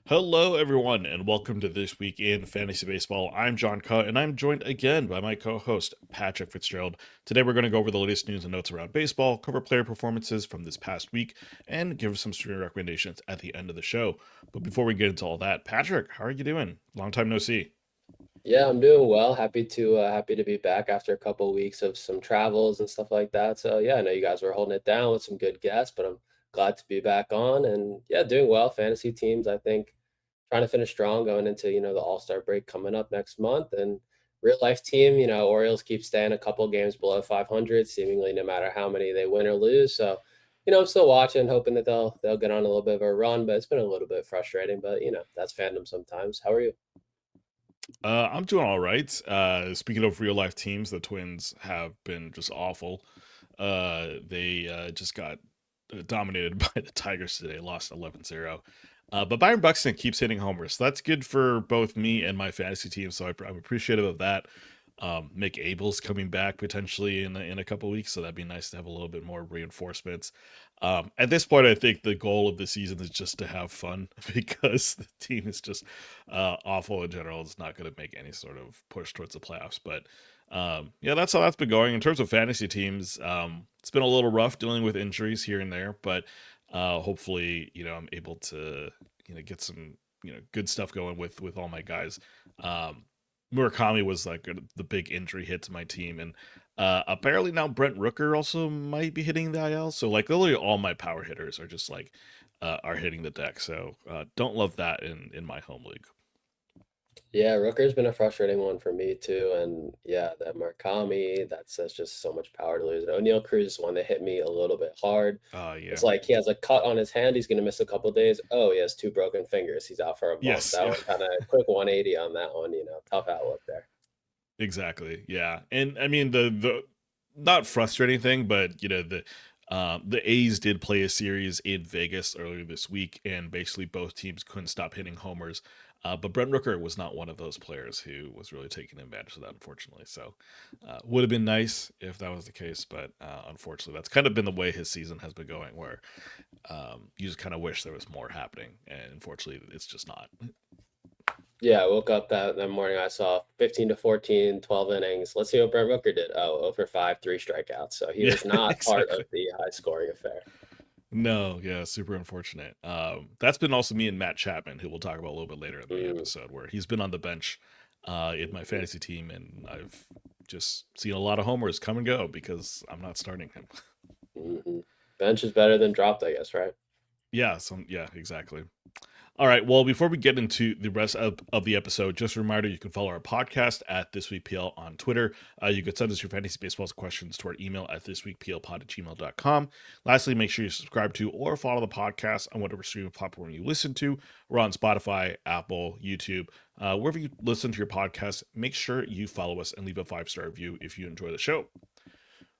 Hello, everyone, and welcome to This Week in Fantasy Baseball. I'm John Cutt, and I'm joined again by my co host, Patrick Fitzgerald. Today, we're going to go over the latest news and notes around baseball, cover player performances from this past week, and give some streaming recommendations at the end of the show. But before we get into all that, Patrick, how are you doing? Long time no see. Yeah, I'm doing well. Happy to be back after a couple weeks of some travels and stuff like that. So yeah, I know you guys were holding it down with some good guests, but I'm glad to be back on and yeah, doing well. Fantasy teams, I think, trying to finish strong going into, the All-Star break coming up next month. And real life team, Orioles keep staying a couple games below 500, seemingly no matter how many they win or lose. So, I'm still watching, hoping that they'll get on a little bit of a run, but it's been a little bit frustrating. But that's fandom sometimes. How are you? I'm doing all right. Speaking of real life teams, the Twins have been just awful. They just got dominated by the Tigers today, lost 11-0. But Byron Buxton keeps hitting homers. So that's good for both me and my fantasy team. So I'm appreciative of that. Mick Abel's coming back potentially in a couple weeks, so that'd be nice to have a little bit more reinforcements. At this point, I think the goal of the season is just to have fun because the team is just awful in general. It's not going to make any sort of push towards the playoffs. But yeah, that's how that's been going in terms of fantasy teams. It's been a little rough dealing with injuries here and there, but hopefully, I'm able to get some good stuff going with all my guys. Murakami was like the big injury hit to my team, and apparently now Brent Rooker also might be hitting the IL. So like literally all my power hitters are just like are hitting the deck. So don't love that in my home league. Yeah, Rooker's been a frustrating one for me too. And yeah, that Markami, that's just so much power to lose. O'Neal Cruz is one that hit me a little bit hard. Yeah. It's like he has a cut on his hand. He's going to miss a couple days. Oh, he has two broken fingers. He's out for a month. Yes. That Yeah. one kind of quick 180 on that one, tough outlook there. Exactly. Yeah. And I mean the not frustrating thing, but the A's did play a series in Vegas earlier this week, and basically both teams couldn't stop hitting homers. But Brent Rooker was not one of those players who was really taking advantage of that, unfortunately. So, would have been nice if that was the case, but unfortunately, that's kind of been the way his season has been going, where you just kind of wish there was more happening, and unfortunately, it's just not. Yeah, I woke up that morning. I saw 15 to 14, 12 innings. Let's see what Brent Rooker did. Oh, 0 for 5, three strikeouts. So he Yeah, was not part of exactly. the high scoring affair. No, yeah, super unfortunate. That's been also me and Matt Chapman, who we'll talk about a little bit later in the Mm, episode, where he's been on the bench in my fantasy team, and I've just seen a lot of homers come and go because I'm not starting him. mhm. Bench is better than dropped, I guess, right? Yeah, exactly. All right. Well, before we get into the rest of the episode, just a reminder you can follow our podcast at This Week PL on Twitter. You can send us your fantasy baseball questions to our email at thisweekplpod@gmail.com. Lastly, make sure you subscribe to or follow the podcast on whatever streaming platform you listen to. We're on Spotify, Apple, YouTube. Wherever you listen to your podcast, make sure you follow us and leave a 5-star review if you enjoy the show.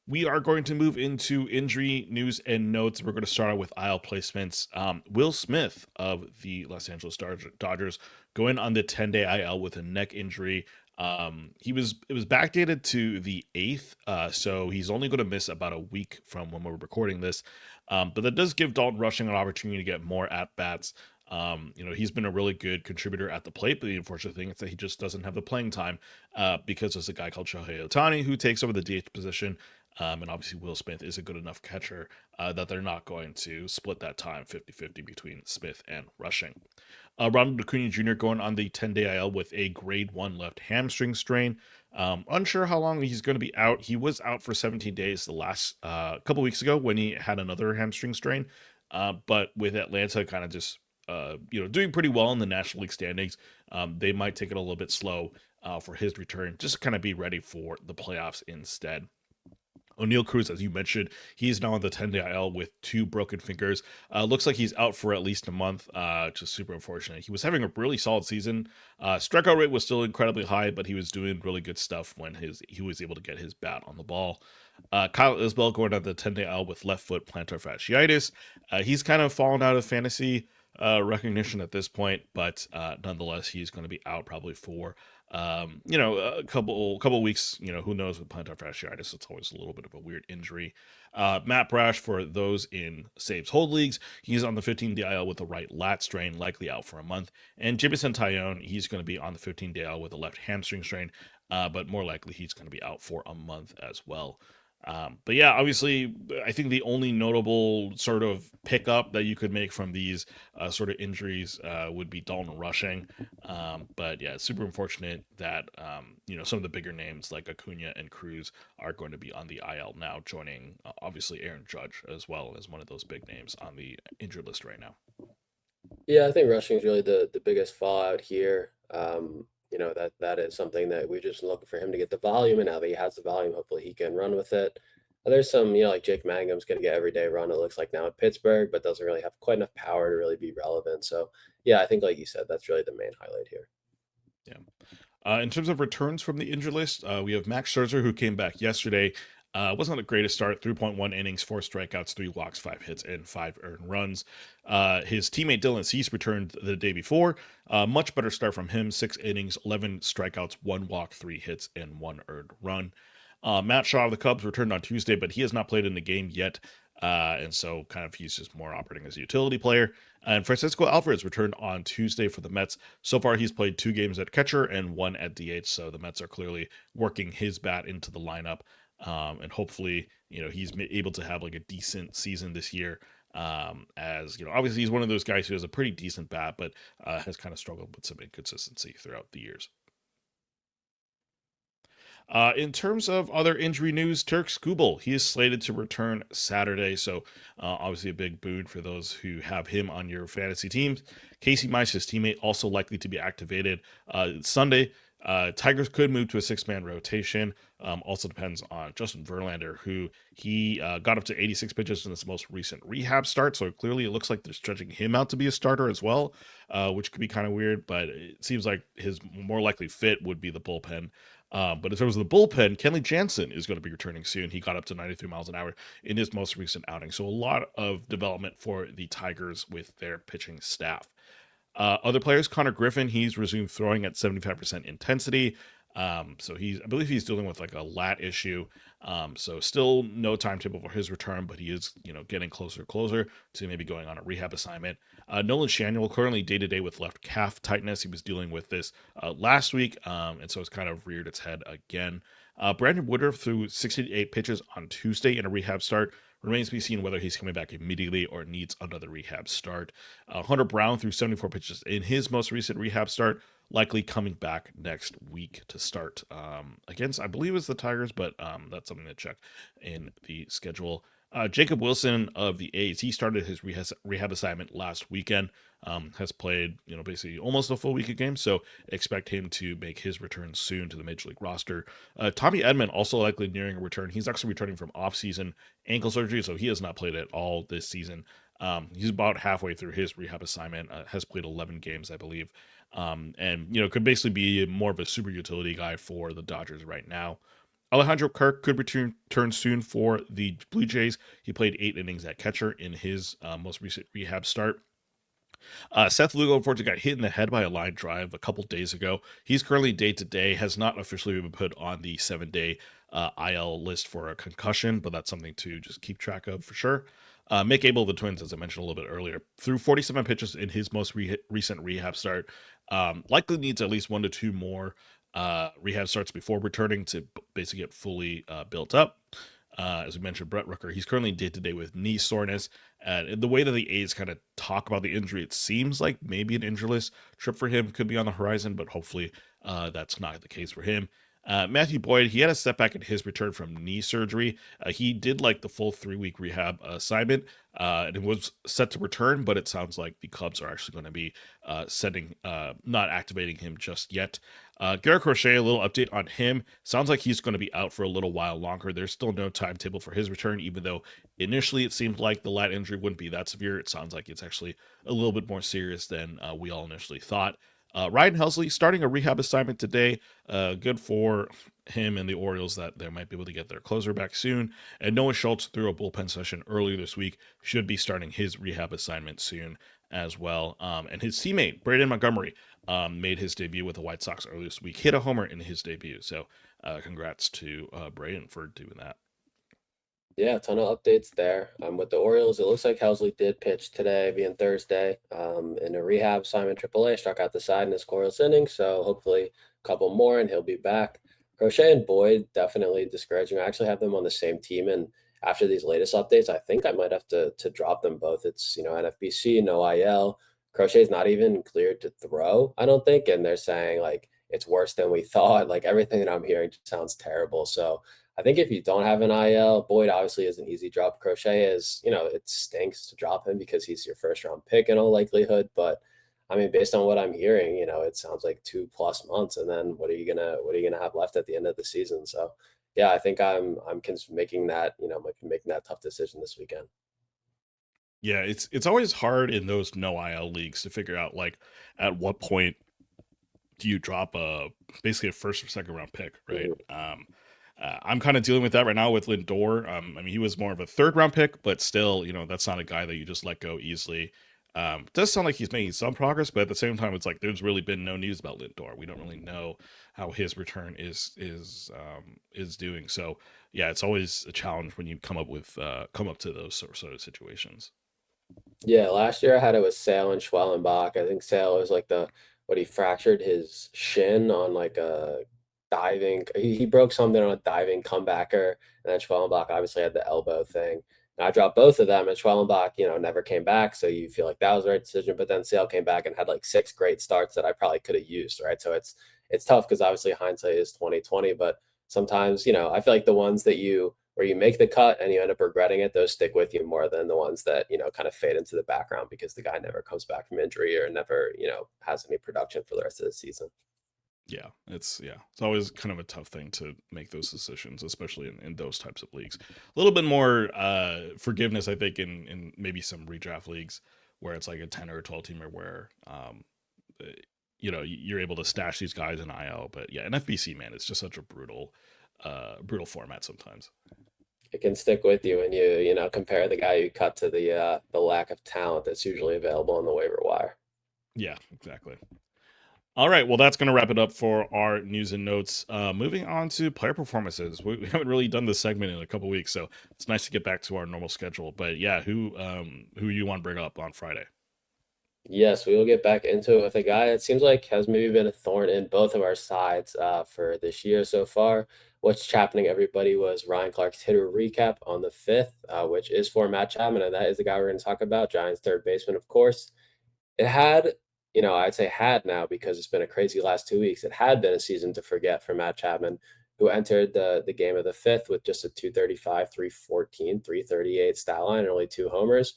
We are going to move into injury news and notes. We're going to start out with IL placements. Will Smith of the Los Angeles Dodgers going on the 10-day IL with a neck injury. It was backdated to the 8th, so he's only going to miss about a week from when we're recording this. But that does give Dalton Rushing an opportunity to get more at bats. He's been a really good contributor at the plate, but the unfortunate thing is that he just doesn't have the playing time because there's a guy called Shohei Ohtani who takes over the DH position. And obviously, Will Smith is a good enough catcher that they're not going to split that time 50-50 between Smith and Rushing. Ronald Acuna Jr. going on the 10-day IL with a grade 1 left hamstring strain. Unsure how long he's going to be out. He was out for 17 days the last couple weeks ago when he had another hamstring strain. But with Atlanta kind of just doing pretty well in the National League standings, they might take it a little bit slow for his return, just to kind of be ready for the playoffs instead. O'Neal Cruz, as you mentioned, he's now on the 10-day IL with two broken fingers. Looks like he's out for at least a month, just super unfortunate. He was having a really solid season. Strikeout rate was still incredibly high, but he was doing really good stuff when he was able to get his bat on the ball. Kyle Isbell going on the 10-day IL with left foot plantar fasciitis. He's kind of fallen out of fantasy recognition at this point, but nonetheless, he's going to be out probably for a couple weeks. Who knows with plantar fasciitis? It's always a little bit of a weird injury. Matt Brash, for those in saves hold leagues, he's on the 15-day IL with a right lat strain, likely out for a month. And Jimison Tyone, he's going to be on the 15-day IL with a left hamstring strain, but more likely he's going to be out for a month as well. But yeah, obviously, I think the only notable sort of pickup that you could make from these sort of injuries would be Dalton Rushing. But yeah, it's super unfortunate that some of the bigger names like Acuna and Cruz are going to be on the IL now, joining obviously Aaron Judge as well as one of those big names on the injured list right now. Yeah, I think rushing is really the biggest fallout here. That is something that we're just looking for him to get the volume, and now that he has the volume, hopefully he can run with it. There's some, like Jake Mangum's going to get everyday run, it looks like now at Pittsburgh, but doesn't really have quite enough power to really be relevant. So, yeah, I think, like you said, that's really the main highlight here. Yeah. In terms of returns from the injured list, we have Max Scherzer, who came back yesterday. Wasn't the greatest start, 3.1 innings, 4 strikeouts, 3 walks, 5 hits, and 5 earned runs. His teammate Dylan Cease returned the day before. Much better start from him, 6 innings, 11 strikeouts, 1 walk, 3 hits, and 1 earned run. Matt Shaw of the Cubs returned on Tuesday, but he has not played in the game yet. And so kind of he's just more operating as a utility player. And Francisco Alvarez returned on Tuesday for the Mets. So far, he's played 2 games at catcher and 1 at DH. So the Mets are clearly working his bat into the lineup. And hopefully, he's able to have like a decent season this year. As obviously he's one of those guys who has a pretty decent bat, but has kind of struggled with some inconsistency throughout the years. In terms of other injury news, Turk Skubal, he is slated to return Saturday. So obviously a big boon for those who have him on your fantasy teams. Casey Mize, his teammate, also likely to be activated Sunday. Tigers could move to a 6-man rotation. Also depends on Justin Verlander, who he got up to 86 pitches in his most recent rehab start. So clearly it looks like they're stretching him out to be a starter as well, which could be kind of weird. But it seems like his more likely fit would be the bullpen. But in terms of the bullpen, Kenley Jansen is going to be returning soon. He got up to 93 miles an hour in his most recent outing. So a lot of development for the Tigers with their pitching staff. Other players, Connor Griffin, he's resumed throwing at 75% intensity. So I believe he's dealing with like a lat issue. So still no timetable for his return, but he is, getting closer to maybe going on a rehab assignment. Nolan Shanuel currently day to day with left calf tightness. He was dealing with this last week. And so it's kind of reared its head again. Brandon Woodruff threw 68 pitches on Tuesday in a rehab start. Remains to be seen whether he's coming back immediately or needs another rehab start. Hunter Brown threw 74 pitches in his most recent rehab start, likely coming back next week to start against, I believe it's the Tigers, but that's something to check in the schedule. Jacob Wilson of the A's, he started his rehab assignment last weekend, has played, basically almost a full week of games, so expect him to make his return soon to the Major League roster. Tommy Edman also likely nearing a return. He's actually returning from off-season ankle surgery, so he has not played at all this season. He's about halfway through his rehab assignment, has played 11 games, I believe, and, could basically be more of a super utility guy for the Dodgers right now. Alejandro Kirk could return soon for the Blue Jays. He played 8 innings at catcher in his most recent rehab start. Seth Lugo, unfortunately, got hit in the head by a line drive a couple days ago. He's currently day-to-day, has not officially been put on the 7-day IL list for a concussion, but that's something to just keep track of for sure. Mick Abel of the Twins, as I mentioned a little bit earlier, threw 47 pitches in his most recent rehab start. Likely needs at least 1 to 2 more rehab starts before returning to basically get fully built up. As we mentioned, Brett Rooker, he's currently day-to-day with knee soreness. And the way that the A's kind of talk about the injury, it seems like maybe an injureless trip for him could be on the horizon, but hopefully that's not the case for him. Matthew Boyd, he had a setback in his return from knee surgery. He did like the full 3-week rehab assignment, and it was set to return, but it sounds like the Cubs are actually going to be not activating him just yet. Garrett Crochet, a little update on him. Sounds like he's going to be out for a little while longer. There's still no timetable for his return, even though initially it seemed like the lat injury wouldn't be that severe. It sounds like it's actually a little bit more serious than we all initially thought. Ryan Helsley starting a rehab assignment today. Good for him and the Orioles that they might be able to get their closer back soon. And Noah Schultz threw a bullpen session earlier this week. Should be starting his rehab assignment soon as well. And his teammate Braden Montgomery made his debut with the White Sox earlier this week, hit a homer in his debut. So congrats to Braden for doing that. Yeah, a ton of updates there. With the Orioles, it looks like Helsley did pitch today, being Thursday. In a rehab, Simon AAA struck out the side in his scoreless inning, so hopefully a couple more and he'll be back. Crochet and Boyd definitely discouraging. I actually have them on the same team, and after these latest updates, I think I might have to drop them both. It's NFBC, no IL. Crochet's not even cleared to throw, I don't think, and they're saying like it's worse than we thought. Like everything that I'm hearing just sounds terrible. So I think if you don't have an IL, Boyd obviously is an easy drop. Crochet is, it stinks to drop him because he's your first round pick in all likelihood. But I mean, based on what I'm hearing, it sounds like 2+ months, and then what are you gonna have left at the end of the season? So yeah, I think I'm making that, might be making that tough decision this weekend. Yeah, it's always hard in those no IL leagues to figure out like at what point do you drop basically a first or second round pick, right? Mhm. I'm kind of dealing with that right now with Lindor. I mean, he was more of a third round pick, but still, that's not a guy that you just let go easily. It does sound like he's making some progress, but at the same time, it's like there's really been no news about Lindor. We don't really know how his return is doing. So yeah, it's always a challenge when you come up to those sort of situations. Yeah, last year I had it with Sale and Schwellenbach. I think Sale was like what he fractured his shin on like a diving. He broke something on a diving comebacker, and then Schwellenbach obviously had the elbow thing. And I dropped both of them, and Schwellenbach, never came back. So you feel like that was the right decision. But then Sale came back and had like 6 great starts that I probably could have used, right? So it's tough because obviously hindsight is 2020, but sometimes, I feel like the ones that you where you make the cut and you end up regretting it, those stick with you more than the ones that, kind of fade into the background because the guy never comes back from injury or never, has any production for the rest of the season. It's always kind of a tough thing to make those decisions, especially in those types of leagues. A little bit more forgiveness, I think, in maybe some redraft leagues where it's like a 10 or a 12 teamer where uh, you're able to stash these guys in IL. But yeah, in FBC, man, it's just such a brutal format sometimes. It can stick with you when you compare the guy you cut to the lack of talent that's usually available on the waiver wire. Yeah, exactly. All right, well, that's going to wrap it up for our news and notes. Moving on to player performances. We haven't really done this segment in a couple weeks, so it's nice to get back to our normal schedule. But yeah, who you want to bring up on Friday? Yes, we will get back into it with a guy that seems like has maybe been a thorn in both of our sides for this year so far. What's happening, everybody, was Ryan Clark's hitter recap on the 5th, which is for Matt Chapman, and that is the guy we're going to talk about, Giants third baseman, of course. It had, I'd say had now because it's been a crazy last 2 weeks. It had been a season to forget for Matt Chapman, who entered the game of the 5th with just a 235, 314, 338 stat line and only 2 homers.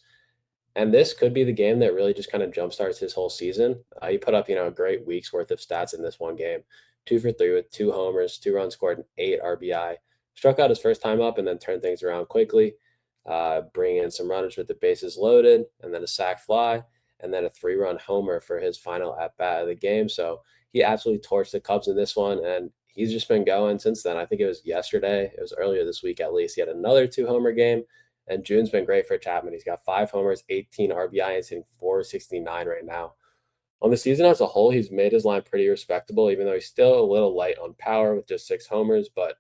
And this could be the game that really just kind of jumpstarts his whole season. He put up, a great week's worth of stats in this one game. 2 for 3 with 2 homers, 2 runs scored, and 8 RBI. Struck out his first time up and then turned things around quickly, bringing in some runners with the bases loaded, and then a sac fly, and then a 3-run homer for his final at bat of the game. So he absolutely torched the Cubs in this one, and he's just been going since then. I think it was yesterday. It was earlier this week at least. He had another 2 homer game. And June's been great for Chapman. He's got 5 homers, 18 RBI, and he's hitting 469 right now. On the season as a whole, he's made his line pretty respectable, even though he's still a little light on power with just 6 homers. But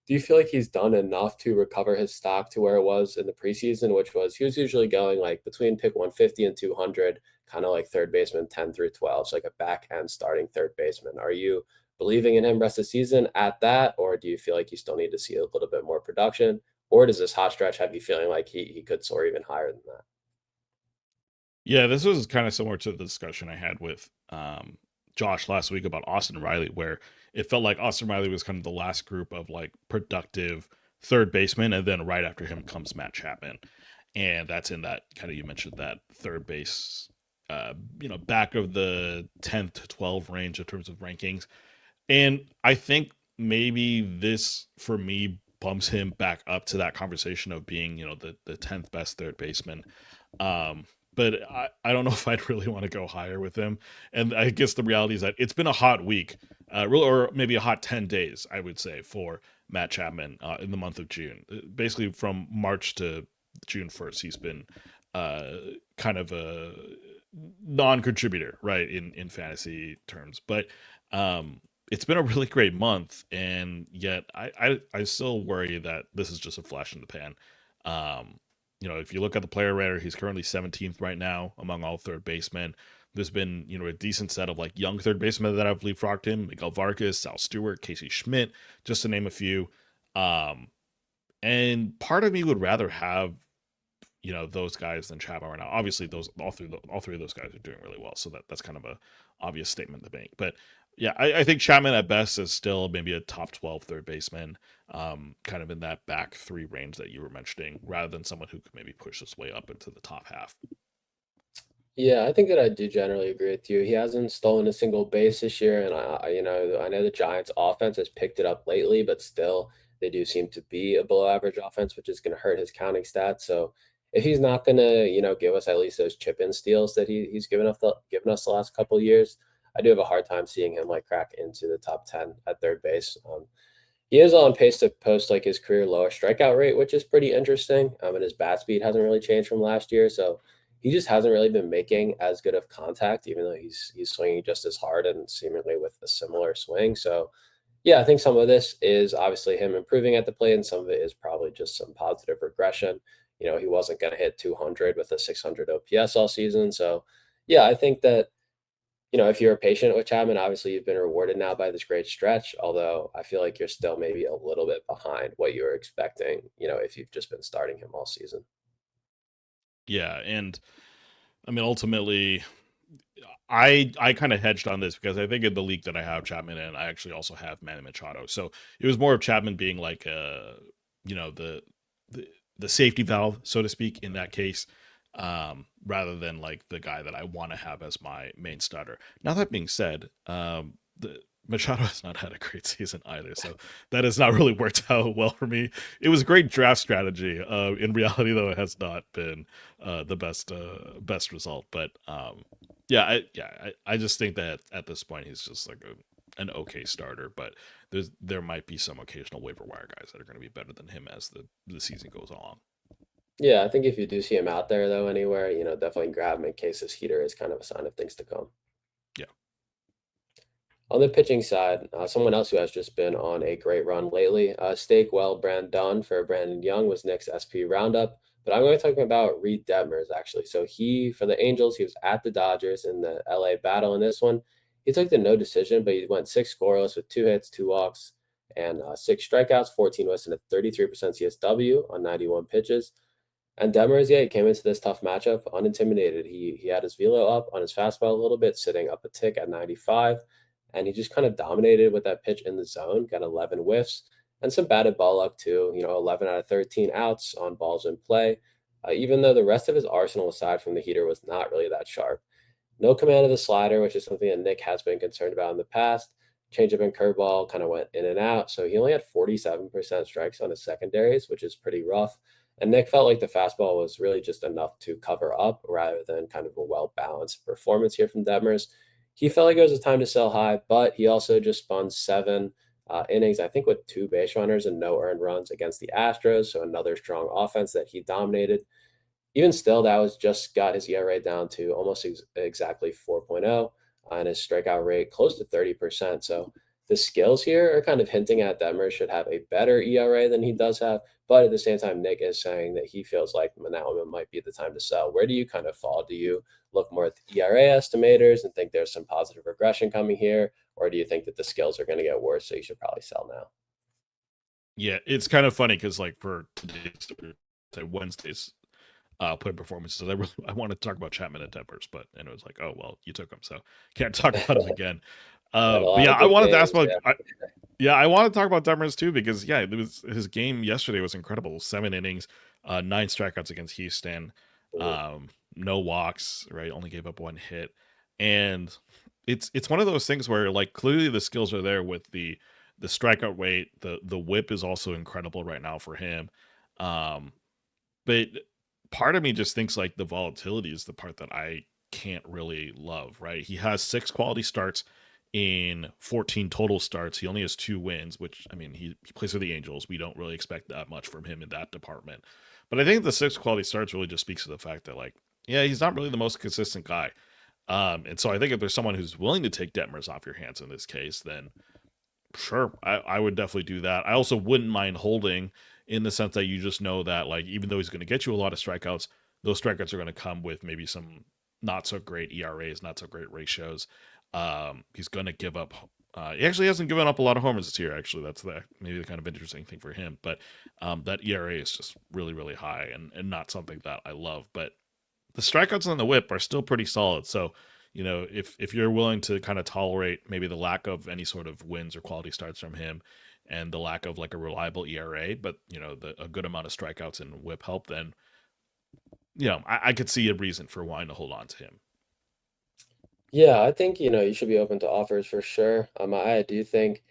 do you feel like he's done enough to recover his stock to where it was in the preseason, which was he was usually going like between pick 150 and 200, kind of like third baseman 10 through 12, so like a back end starting third baseman. Are you believing in him rest of the season at that, or do you feel like you still need to see a little bit more production? Or does this hot stretch have you feeling like he could soar even higher than that? Yeah, this was kind of similar to the discussion I had with Josh last week about Austin Riley, where it felt like Austin Riley was kind of the last group of like productive third baseman, and then right after him comes Matt Chapman, and that's in that kind of you mentioned that third base, back of the 10th to 12 range in terms of rankings, and I think maybe this for me bumps him back up to that conversation of being the 10th best third baseman. Um, but I don't know if I'd really want to go higher with him. And I guess the reality is that it's been a hot week, or maybe a hot 10 days, I would say, for Matt Chapman in the month of June. Basically, from March to June 1st, he's been uh, kind of non-contributor, right, in fantasy terms. But it's been a really great month, and yet I still worry that this is just a flash in the pan. Um, if you look at the player radar, he's currently 17th right now among all third basemen. There's been, a decent set of like young third basemen that I've leapfrogged him: Miguel Vargas, Sal Stewart, Casey Schmidt, just to name a few. Um, and part of me would rather have, those guys than Chapman right now. Obviously, those all three of those guys are doing really well, so that's kind of a obvious statement to make. But yeah, I think Chapman at best is still maybe a top 12 third baseman, kind of in that back three range that you were mentioning, rather than someone who could maybe push his way up into the top half. Yeah, I think that I do generally agree with you. He hasn't stolen a single base this year, and I know the Giants' offense has picked it up lately, but still, they do seem to be a below average offense, which is going to hurt his counting stats. So, if he's not going to, give us at least those chip in steals that he's given us the last couple of years, I do have a hard time seeing him like crack into the top 10 at third base. He is on pace to post like his career lowest strikeout rate, which is pretty interesting. And his bat speed hasn't really changed from last year, so he just hasn't really been making as good of contact, even though he's swinging just as hard and seemingly with a similar swing. So yeah, I think some of this is obviously him improving at the plate, and some of it is probably just some positive regression. He wasn't going to hit 200 with a 600 OPS all season. So yeah, I think that if you're a patient with Chapman, obviously you've been rewarded now by this great stretch. Although I feel like you're still maybe a little bit behind what you were expecting, if you've just been starting him all season. Yeah, and I mean, ultimately, I kind of hedged on this because I think in the league that I have Chapman in, I actually also have Manny Machado. So it was more of Chapman being like you know, the the the safety valve, so to speak, in that case, rather than like the guy that I want to have as my main starter. Now that being said, the Machado has not had a great season either, so that has not really worked out well for me. It was a great draft strategy. In reality, though, it has not been the best result. But I just think that at this point he's just like an okay starter, but there might be some occasional waiver wire guys that are going to be better than him as the season goes along. Yeah, I think if you do see him out there though anywhere, definitely grab him in case his heater is kind of a sign of things to come. Yeah. On the pitching side, someone else who has just been on a great run lately, Stake Brandon for Brandon Young was Nick's SP roundup. But I'm going to talk about Reid Detmers actually. So for the Angels, he was at the Dodgers in the LA battle in this one. He took the no decision, but he went six scoreless with two hits, two walks, and six strikeouts, 14 whiffs, and a 33% CSW on 91 pitches. And Demers, yeah, he came into this tough matchup unintimidated. He had his velo up on his fastball a little bit, sitting up a tick at 95, and he just kind of dominated with that pitch in the zone. Got 11 whiffs and some batted ball luck too. 11 out of 13 outs on balls in play. Even though the rest of his arsenal, aside from the heater, was not really that sharp. No command of the slider, which is something that Nick has been concerned about in the past. Changeup and curveball kind of went in and out. So he only had 47% strikes on his secondaries, which is pretty rough. And Nick felt like the fastball was really just enough to cover up rather than kind of a well balanced performance here from Detmers. He felt like it was a time to sell high, but he also just spun seven innings, I think, with two base runners and no earned runs against the Astros. So another strong offense that he dominated. Even still, that was just got his ERA down to almost exactly 4.0 and his strikeout rate close to 30%. So the skills here are kind of hinting at Detmer should have a better ERA than he does have. But at the same time, Nick is saying that he feels like now might be the time to sell. Where do you kind of fall? Do you look more at the ERA estimators and think there's some positive regression coming here? Or do you think that the skills are going to get worse, so you should probably sell now? Yeah, it's kind of funny because like for today's Wednesday's play performances, I want to talk about Chapman and Tempers, and it was like, oh well, you took him, so can't talk about him again. Had a But lot yeah, of I good wanted to ask games. about Yeah. yeah, I want to talk about Demers too because yeah, it was his game yesterday was incredible. 7 innings, nine strikeouts against Houston, Mhm. um, no walks, right? Only gave up one hit, and it's one of those things where like clearly the skills are there with the strikeout rate. The whip is also incredible right now for him, um, but part of me just thinks like the volatility is the part that I can't really love, right? He has six quality starts in 14 total starts. He only has two wins, which I mean, he plays for the Angels. We don't really expect that much from him in that department. But I think the six quality starts really just speaks to the fact that like Yeah, he's not really the most consistent guy. And so I think if there's someone who's willing to take Detmers off your hands in this case, then sure, I would definitely do that. I also wouldn't mind holding in the sense that you just know that, like, even though he's going to get you a lot of strikeouts, those strikeouts are going to come with maybe some not so great ERAs, not so great ratios. He's going to give up. He actually hasn't given up a lot of homers this year. Actually, that's maybe the kind of interesting thing for him. But that ERA is just really, really high and not something that I love. But the strikeouts on the whip are still pretty solid. So, if you're willing to kind of tolerate maybe the lack of any sort of wins or quality starts from him, and the lack of like a reliable ERA, but a good amount of strikeouts and whip help, then I could see a reason for wanting to hold on to him. Yeah, I think, you should be open to offers for sure. I do think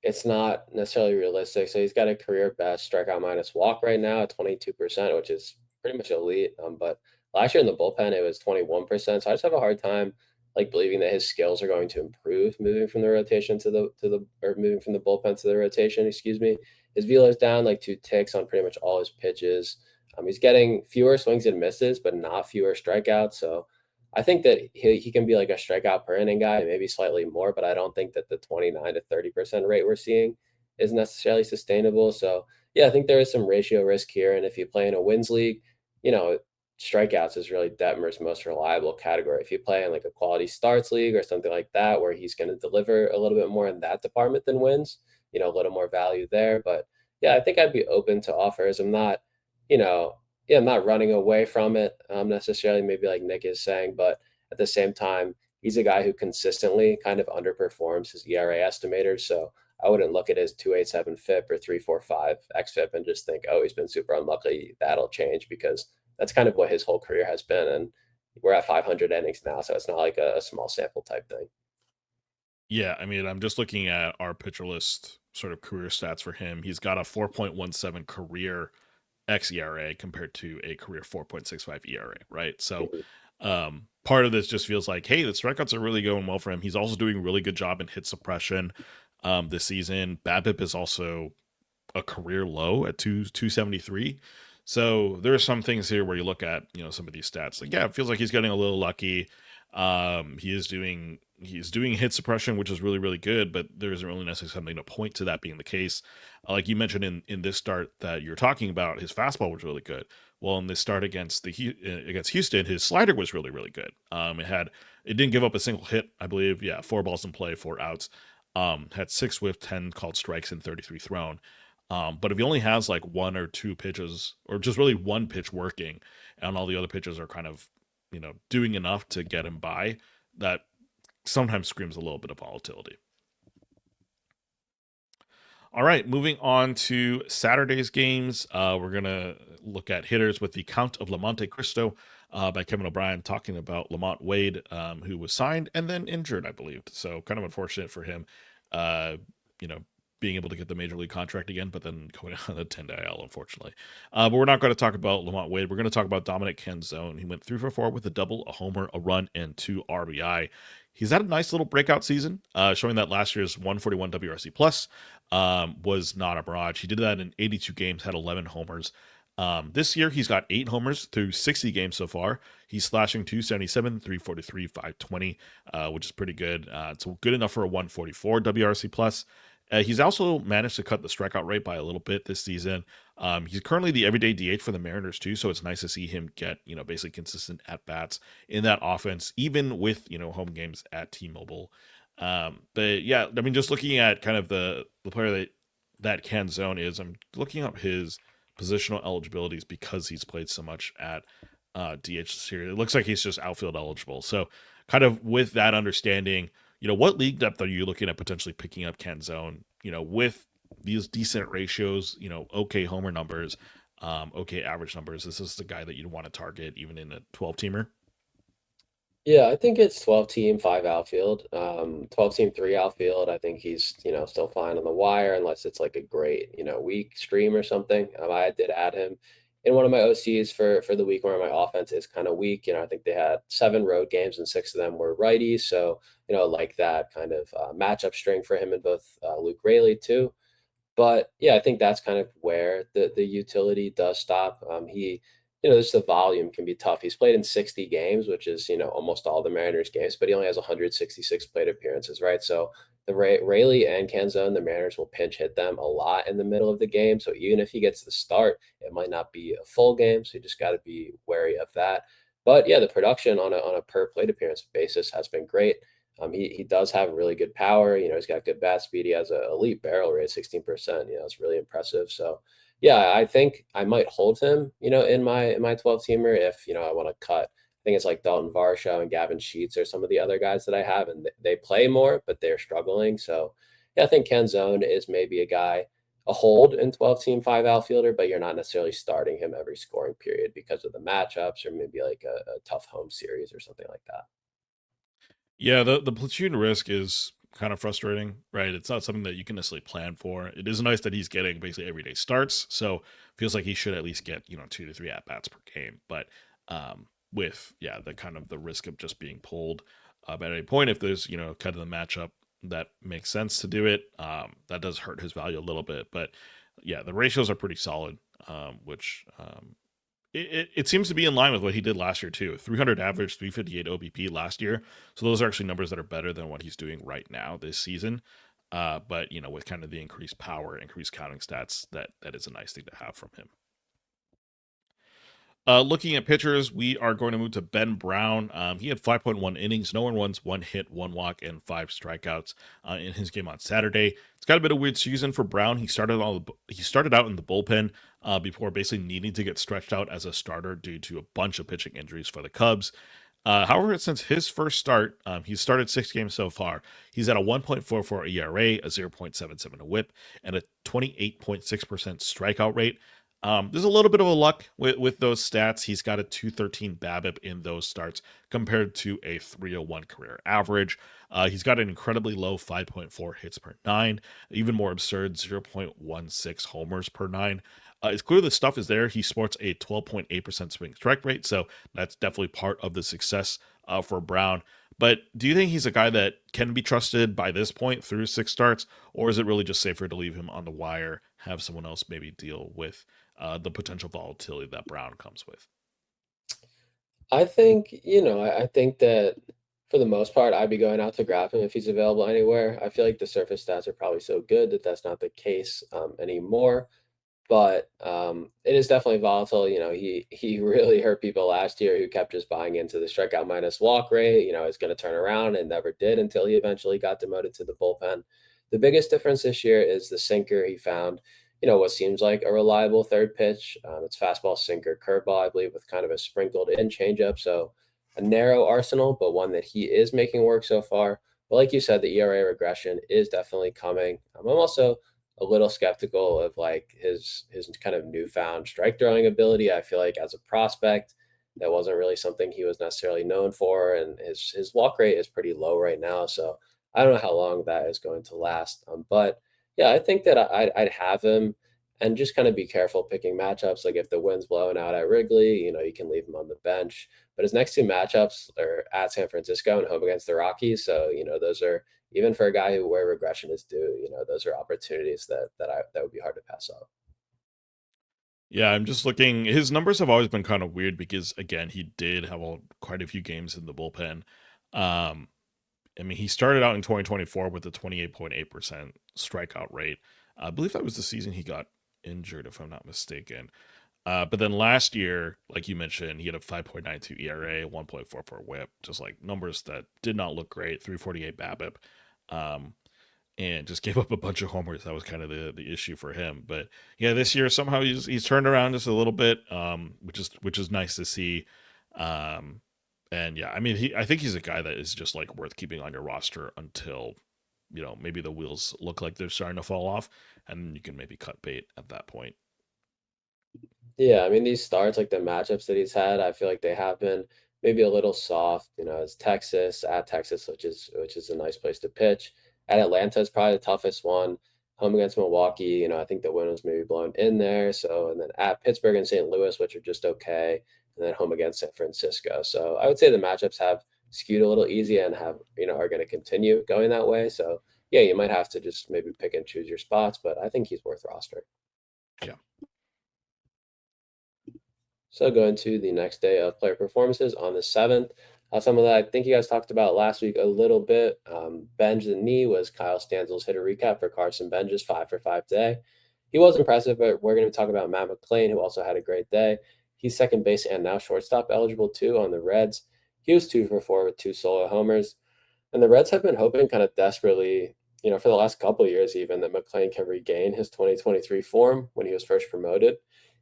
it's not necessarily realistic. So he's got a career best strikeout minus walk right now at 22%, which is pretty much elite. But last year in the bullpen, it was 21%. So I just have a hard time like believing that his skills are going to improve moving from the rotation or moving from the bullpen to the rotation, excuse me. His velo is down like 2 ticks on pretty much all his pitches. He's getting fewer swings and misses, but not fewer strikeouts. So I think that he can be like a strikeout per inning guy, maybe slightly more, but I don't think that the 29 to 30% rate we're seeing is necessarily sustainable. So yeah, I think there is some ratio risk here. And if you play in a wins league, you know, strikeouts is really Detmer's most reliable category. If you play in like a quality starts league or something like that, where he's going to deliver a little bit more in that department than wins, a little more value there. But yeah, I think I'd be open to offers. I'm not, you know, yeah, I'm not running away from it necessarily, maybe like Nick is saying, but at the same time, he's a guy who consistently kind of underperforms his ERA estimators. So I wouldn't look at his 2.87 FIP or 3.45 xFIP and just think, oh, he's been super unlucky. That'll change because that's kind of what his whole career has been. And we're at 500 innings now, so it's not like a small sample type thing. Yeah, I mean, I'm just looking at our pitcher list sort of career stats for him. He's got a 4.17 career xERA compared to a career 4.65 ERA, right? So Mhm. part of this just feels like, hey, the strikeouts are really going well for him. He's also doing a really good job in hit suppression this season. BABIP is also a career low at 273. So there are some things here where you look at, some of these stats. Like, yeah, it feels like he's getting a little lucky. He's doing hit suppression, which is really, really good, but there isn't really necessarily something to point to that being the case. Like you mentioned in this start that you're talking about, his fastball was really good. Well, in this start against Houston, his slider was really, really good. It didn't give up a single hit, I believe. Yeah, 4 balls in play, 4 outs. Had 6 with 10 called strikes and 33 thrown. But if he only has like 1 or 2 pitches, or just really one pitch working, and all the other pitches are kind of, doing enough to get him by, that sometimes screams a little bit of volatility. All right, moving on to Saturday's games. We're going to look at hitters with the Count of La Monte Cristo by Kevin O'Brien, talking about Lamont Wade, who was signed and then injured, I believe. So kind of unfortunate for him, uh, you know, being able to get the major league contract again, but then going on the 10-day IL, unfortunately. But we're not going to talk about Lamont Wade. We're going to talk about Dominic Canzone. He went 3 for 4 with a double, a homer, a run, and 2 RBI. He's had a nice little breakout season, showing that last year's 141 WRC plus was not a mirage. He did that in 82 games, had 11 homers. This year, he's got 8 homers through 60 games so far. He's slashing 277, 343, 520, which is pretty good. It's good enough for a 144 WRC plus. He's also managed to cut the strikeout rate by a little bit this season. He's currently the everyday DH for the Mariners too, so it's nice to see him get basically consistent at bats in that offense, even with home games at T-Mobile. But yeah, I mean, just looking at kind of the player that Canzone is, I'm looking up his positional eligibilities because he's played so much at DH this year. It looks like he's just outfield eligible. So, kind of with that understanding, what league depth are you looking at potentially picking up Canzone? With these decent ratios, okay homer numbers, okay average numbers. This is the guy that you'd want to target even in a 12-teamer. Yeah, I think it's 12 team, 5 outfield. 12 team, 3 outfield. I think he's, still flying on the wire unless it's like a great, week stream or something. I did add him in one of my OCs for the week where my offense is kind of weak. I think they had 7 road games and 6 of them were righties. So, like that kind of matchup string for him and both Luke Rayleigh too. But yeah, I think that's kind of where the utility does stop. He just the volume can be tough. He's played in 60 games, which is, almost all the Mariners games, but he only has 166 plate appearances, right? So the Rayleigh and Canzone, the Mariners will pinch hit them a lot in the middle of the game. So even if he gets the start, it might not be a full game. So you just got to be wary of that. But yeah, the production on a per plate appearance basis has been great. He does have really good power. He's got good bat speed. He has an elite barrel rate, 16%. It's really impressive. So yeah, I think I might hold him, in my 12 teamer if, I want to cut. I think it's like Dalton Varsho and Gavin Sheets or some of the other guys that I have, and they play more, but they're struggling. So yeah, I think Canzone is maybe a guy, a hold in 12 team five outfielder, but you're not necessarily starting him every scoring period because of the matchups or maybe like a tough home series or something like that. Yeah, the platoon risk is kind of frustrating, right? It's not something that you can necessarily plan for. It is nice that he's getting basically everyday starts, so feels like he should at least get 2 to 3 at bats per game. But with the kind of the risk of just being pulled at any point, if there's kind of the matchup that makes sense to do it, that does hurt his value a little bit. But yeah, the ratios are pretty solid, which it seems to be in line with what he did last year too. 300 average, 358 OBP last year. So those are actually numbers that are better than what he's doing right now this season. But with kind of the increased power, increased counting stats, that is a nice thing to have from him. Looking at pitchers, we are going to move to Ben Brown. He had 5.1 innings, no runs, 1 hit, 1 walk, and 5 strikeouts in his game on Saturday. It's got a bit of a weird season for Brown. He started out in the bullpen before basically needing to get stretched out as a starter due to a bunch of pitching injuries for the Cubs. However, since his first start, he's started 6 games so far. He's at a 1.44 ERA, a 0.77 WHIP, and a 28.6% strikeout rate. There's a little bit of a luck with those stats. He's got a 213 BABIP in those starts compared to a 301 career average. He's got an incredibly low 5.4 hits per nine, even more absurd 0.16 homers per nine. It's clear the stuff is there. He sports a 12.8% swing strike rate, so that's definitely part of the success for Brown. But do you think he's a guy that can be trusted by this point through 6 starts, or is it really just safer to leave him on the wire, have someone else maybe deal with the potential volatility that Brown comes with? I think, I think that for the most part, I'd be going out to grab him if he's available anywhere. I feel like the surface stats are probably so good that that's not the case anymore. But it is definitely volatile. He really hurt people last year who kept just buying into the strikeout minus walk rate. It's going to turn around and never did until he eventually got demoted to the bullpen. The biggest difference this year is the sinker he found. What seems like a reliable third pitch. It's fastball, sinker, curveball, I believe, with kind of a sprinkled in changeup. So a narrow arsenal, but one that he is making work so far. But like you said, the ERA regression is definitely coming. I'm also a little skeptical of like his kind of newfound strike throwing ability. I feel like as a prospect, that wasn't really something he was necessarily known for, and his walk rate is pretty low right now. So I don't know how long that is going to last. But yeah, I think that I'd have him and just kind of be careful picking matchups. Like if the wind's blowing out at Wrigley, you can leave him on the bench. But his next 2 matchups are at San Francisco and home against the Rockies. So, those are even for a guy where regression is due, those are opportunities that would be hard to pass up. Yeah, I'm just looking. His numbers have always been kind of weird because, again, he did have quite a few games in the bullpen. Um, I mean, he started out in 2024 with a 28.8% strikeout rate. I believe that was the season he got injured, if I'm not mistaken. But then last year, like you mentioned, he had a 5.92 ERA, 1.44 WHIP, just like numbers that did not look great. 348 BABIP, um, and just gave up a bunch of homers. That was kind of the issue for him. But yeah, this year somehow he's turned around just a little bit, which is nice to see. Um, and yeah, I mean, I think he's a guy that is just like worth keeping on your roster until maybe the wheels look like they're starting to fall off, and you can maybe cut bait at that point. Yeah, I mean, these starts, like the matchups that he's had, I feel like they have been maybe a little soft. It's Texas at Texas, which is a nice place to pitch. At Atlanta is probably the toughest one. Home against Milwaukee, I think the wind was maybe blown in there. So, and then at Pittsburgh and St. Louis, which are just okay, and then home against San Francisco. So I would say the matchups have skewed a little easy and are going to continue going that way. So yeah, you might have to just maybe pick and choose your spots, but I think he's worth rostering. Yeah. So going to the next day of player performances on the 7th. Some of that I think you guys talked about last week a little bit. Benj the knee was Kyle Stanzel's hitter recap for Carson Benj's 5-for-5 day. He was impressive, but we're going to be talking about Matt McLain, who also had a great day. He's second base and now shortstop eligible too on the Reds. He was 2-for-4 with 2 solo homers. And the Reds have been hoping kind of desperately, for the last couple of years even, that McLain can regain his 2023 form when he was first promoted.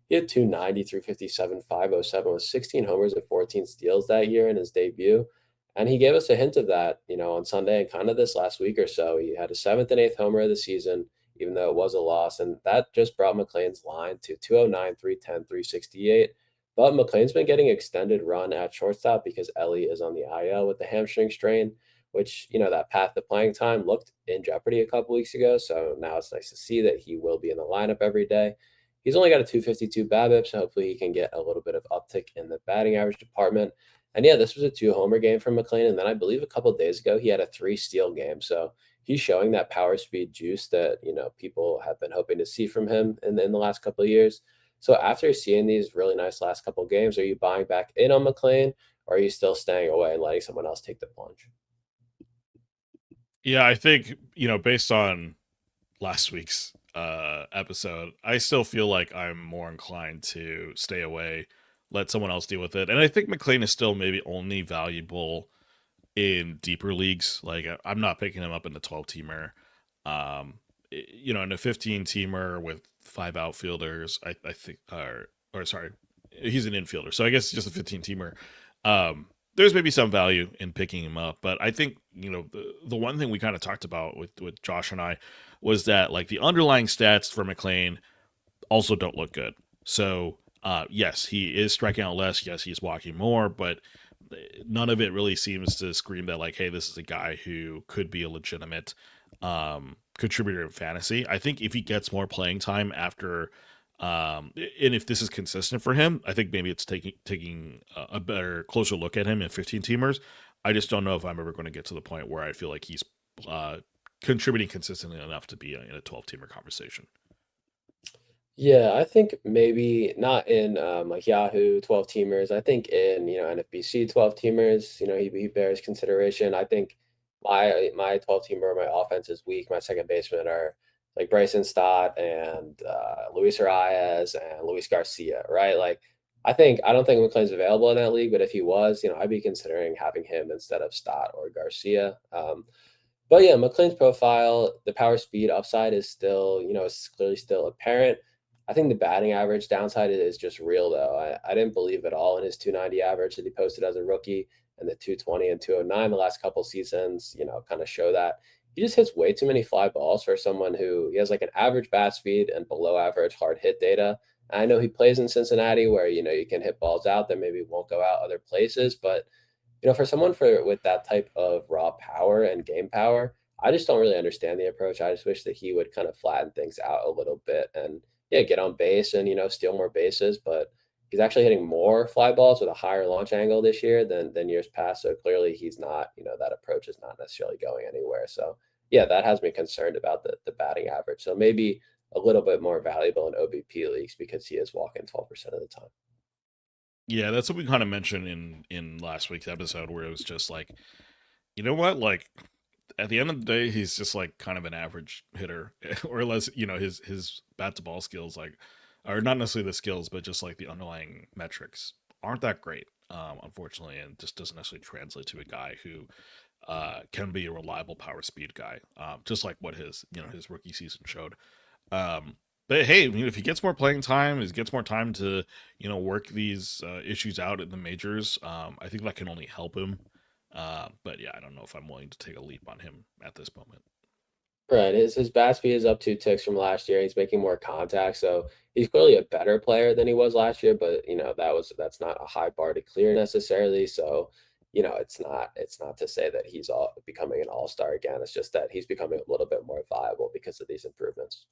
He had 290 through 57, 507 with 16 homers and 14 steals that year in his debut. And he gave us a hint of that, on Sunday and kind of this last week or so. He had a seventh and eighth homer of the season, even though it was a loss. And that just brought McLain's line to 209, 310, 368. But McLean's been getting extended run at shortstop because Ellie is on the IL with the hamstring strain, which, that path to playing time looked in jeopardy a couple weeks ago. So now it's nice to see that he will be in the lineup every day. He's only got a 252 BABIP, so hopefully he can get a little bit of uptick in the batting average department. And yeah, this was a 2 homer game from McLain. And then I believe a couple of days ago, he had a 3 steal game. So he's showing that power speed juice that, people have been hoping to see from him in the last couple of years. So after seeing these really nice last couple of games, are you buying back in on McLain, or are you still staying away and letting someone else take the plunge? Yeah, I think, based on last week's episode, I still feel like I'm more inclined to stay away, let someone else deal with it. And I think McLean is still maybe only valuable in deeper leagues. Like I'm not picking him up in the 12-teamer. In a 15-teamer with 5 outfielders, I think, or sorry, he's an infielder. So I guess just a 15-teamer. There's maybe some value in picking him up, but I think the one thing we kind of talked about with Josh and I was that like the underlying stats for McLean also don't look good. So yes, he is striking out less. Yes, he's walking more, but none of it really seems to scream that like, hey, this is a guy who could be a legitimate contributor in fantasy. I think if he gets more playing time after, and if this is consistent for him, I think maybe it's taking a better, closer look at him in 15-teamers. I just don't know if I'm ever going to get to the point where I feel like he's contributing consistently enough to be in a 12-teamer conversation. Yeah, I think maybe not in like Yahoo 12 teamers. I think in, NFBC 12 teamers, he bears consideration. I think my 12 teamer, my offense is weak. My second basemen are like Bryson Stott and Luis Arias and Luis Garcia, right? Like I don't think McLean's available in that league, but if he was, I'd be considering having him instead of Stott or Garcia. But yeah, McLean's profile, the power speed upside is still, is clearly still apparent. I think the batting average downside is just real though. I didn't believe at all in his 290 average that he posted as a rookie, and the 220 and 209 the last couple seasons, kind of show that. He just hits way too many fly balls for someone who he has like an average bat speed and below average hard hit data. And I know he plays in Cincinnati where, you can hit balls out that maybe won't go out other places, but for someone with that type of raw power and game power, I just don't really understand the approach. I just wish that he would kind of flatten things out a little bit and yeah, get on base and steal more bases. But he's actually hitting more fly balls with a higher launch angle this year than years past. So clearly he's not, that approach is not necessarily going anywhere. So yeah, that has me concerned about the batting average. So maybe a little bit more valuable in OBP leagues because he is walking 12% of the time. Yeah, that's what we kind of mentioned in last week's episode, where it was just like, you know what, like at the end of the day, he's just like kind of an average hitter, or less. His bat to ball skills, like, are not necessarily the skills, but just like the underlying metrics aren't that great, unfortunately, and just doesn't necessarily translate to a guy who can be a reliable power speed guy, just like what his rookie season showed. But hey, if he gets more playing time, he gets more time to work these issues out in the majors. I think that can only help him. But yeah, I don't know if I'm willing to take a leap on him at this moment. Right. His bat speed is up 2 ticks from last year. He's making more contact, so he's clearly a better player than he was last year. But that's not a high bar to clear necessarily. So, it's not to say that he's all becoming an all-star again. It's just that he's becoming a little bit more viable because of these improvements.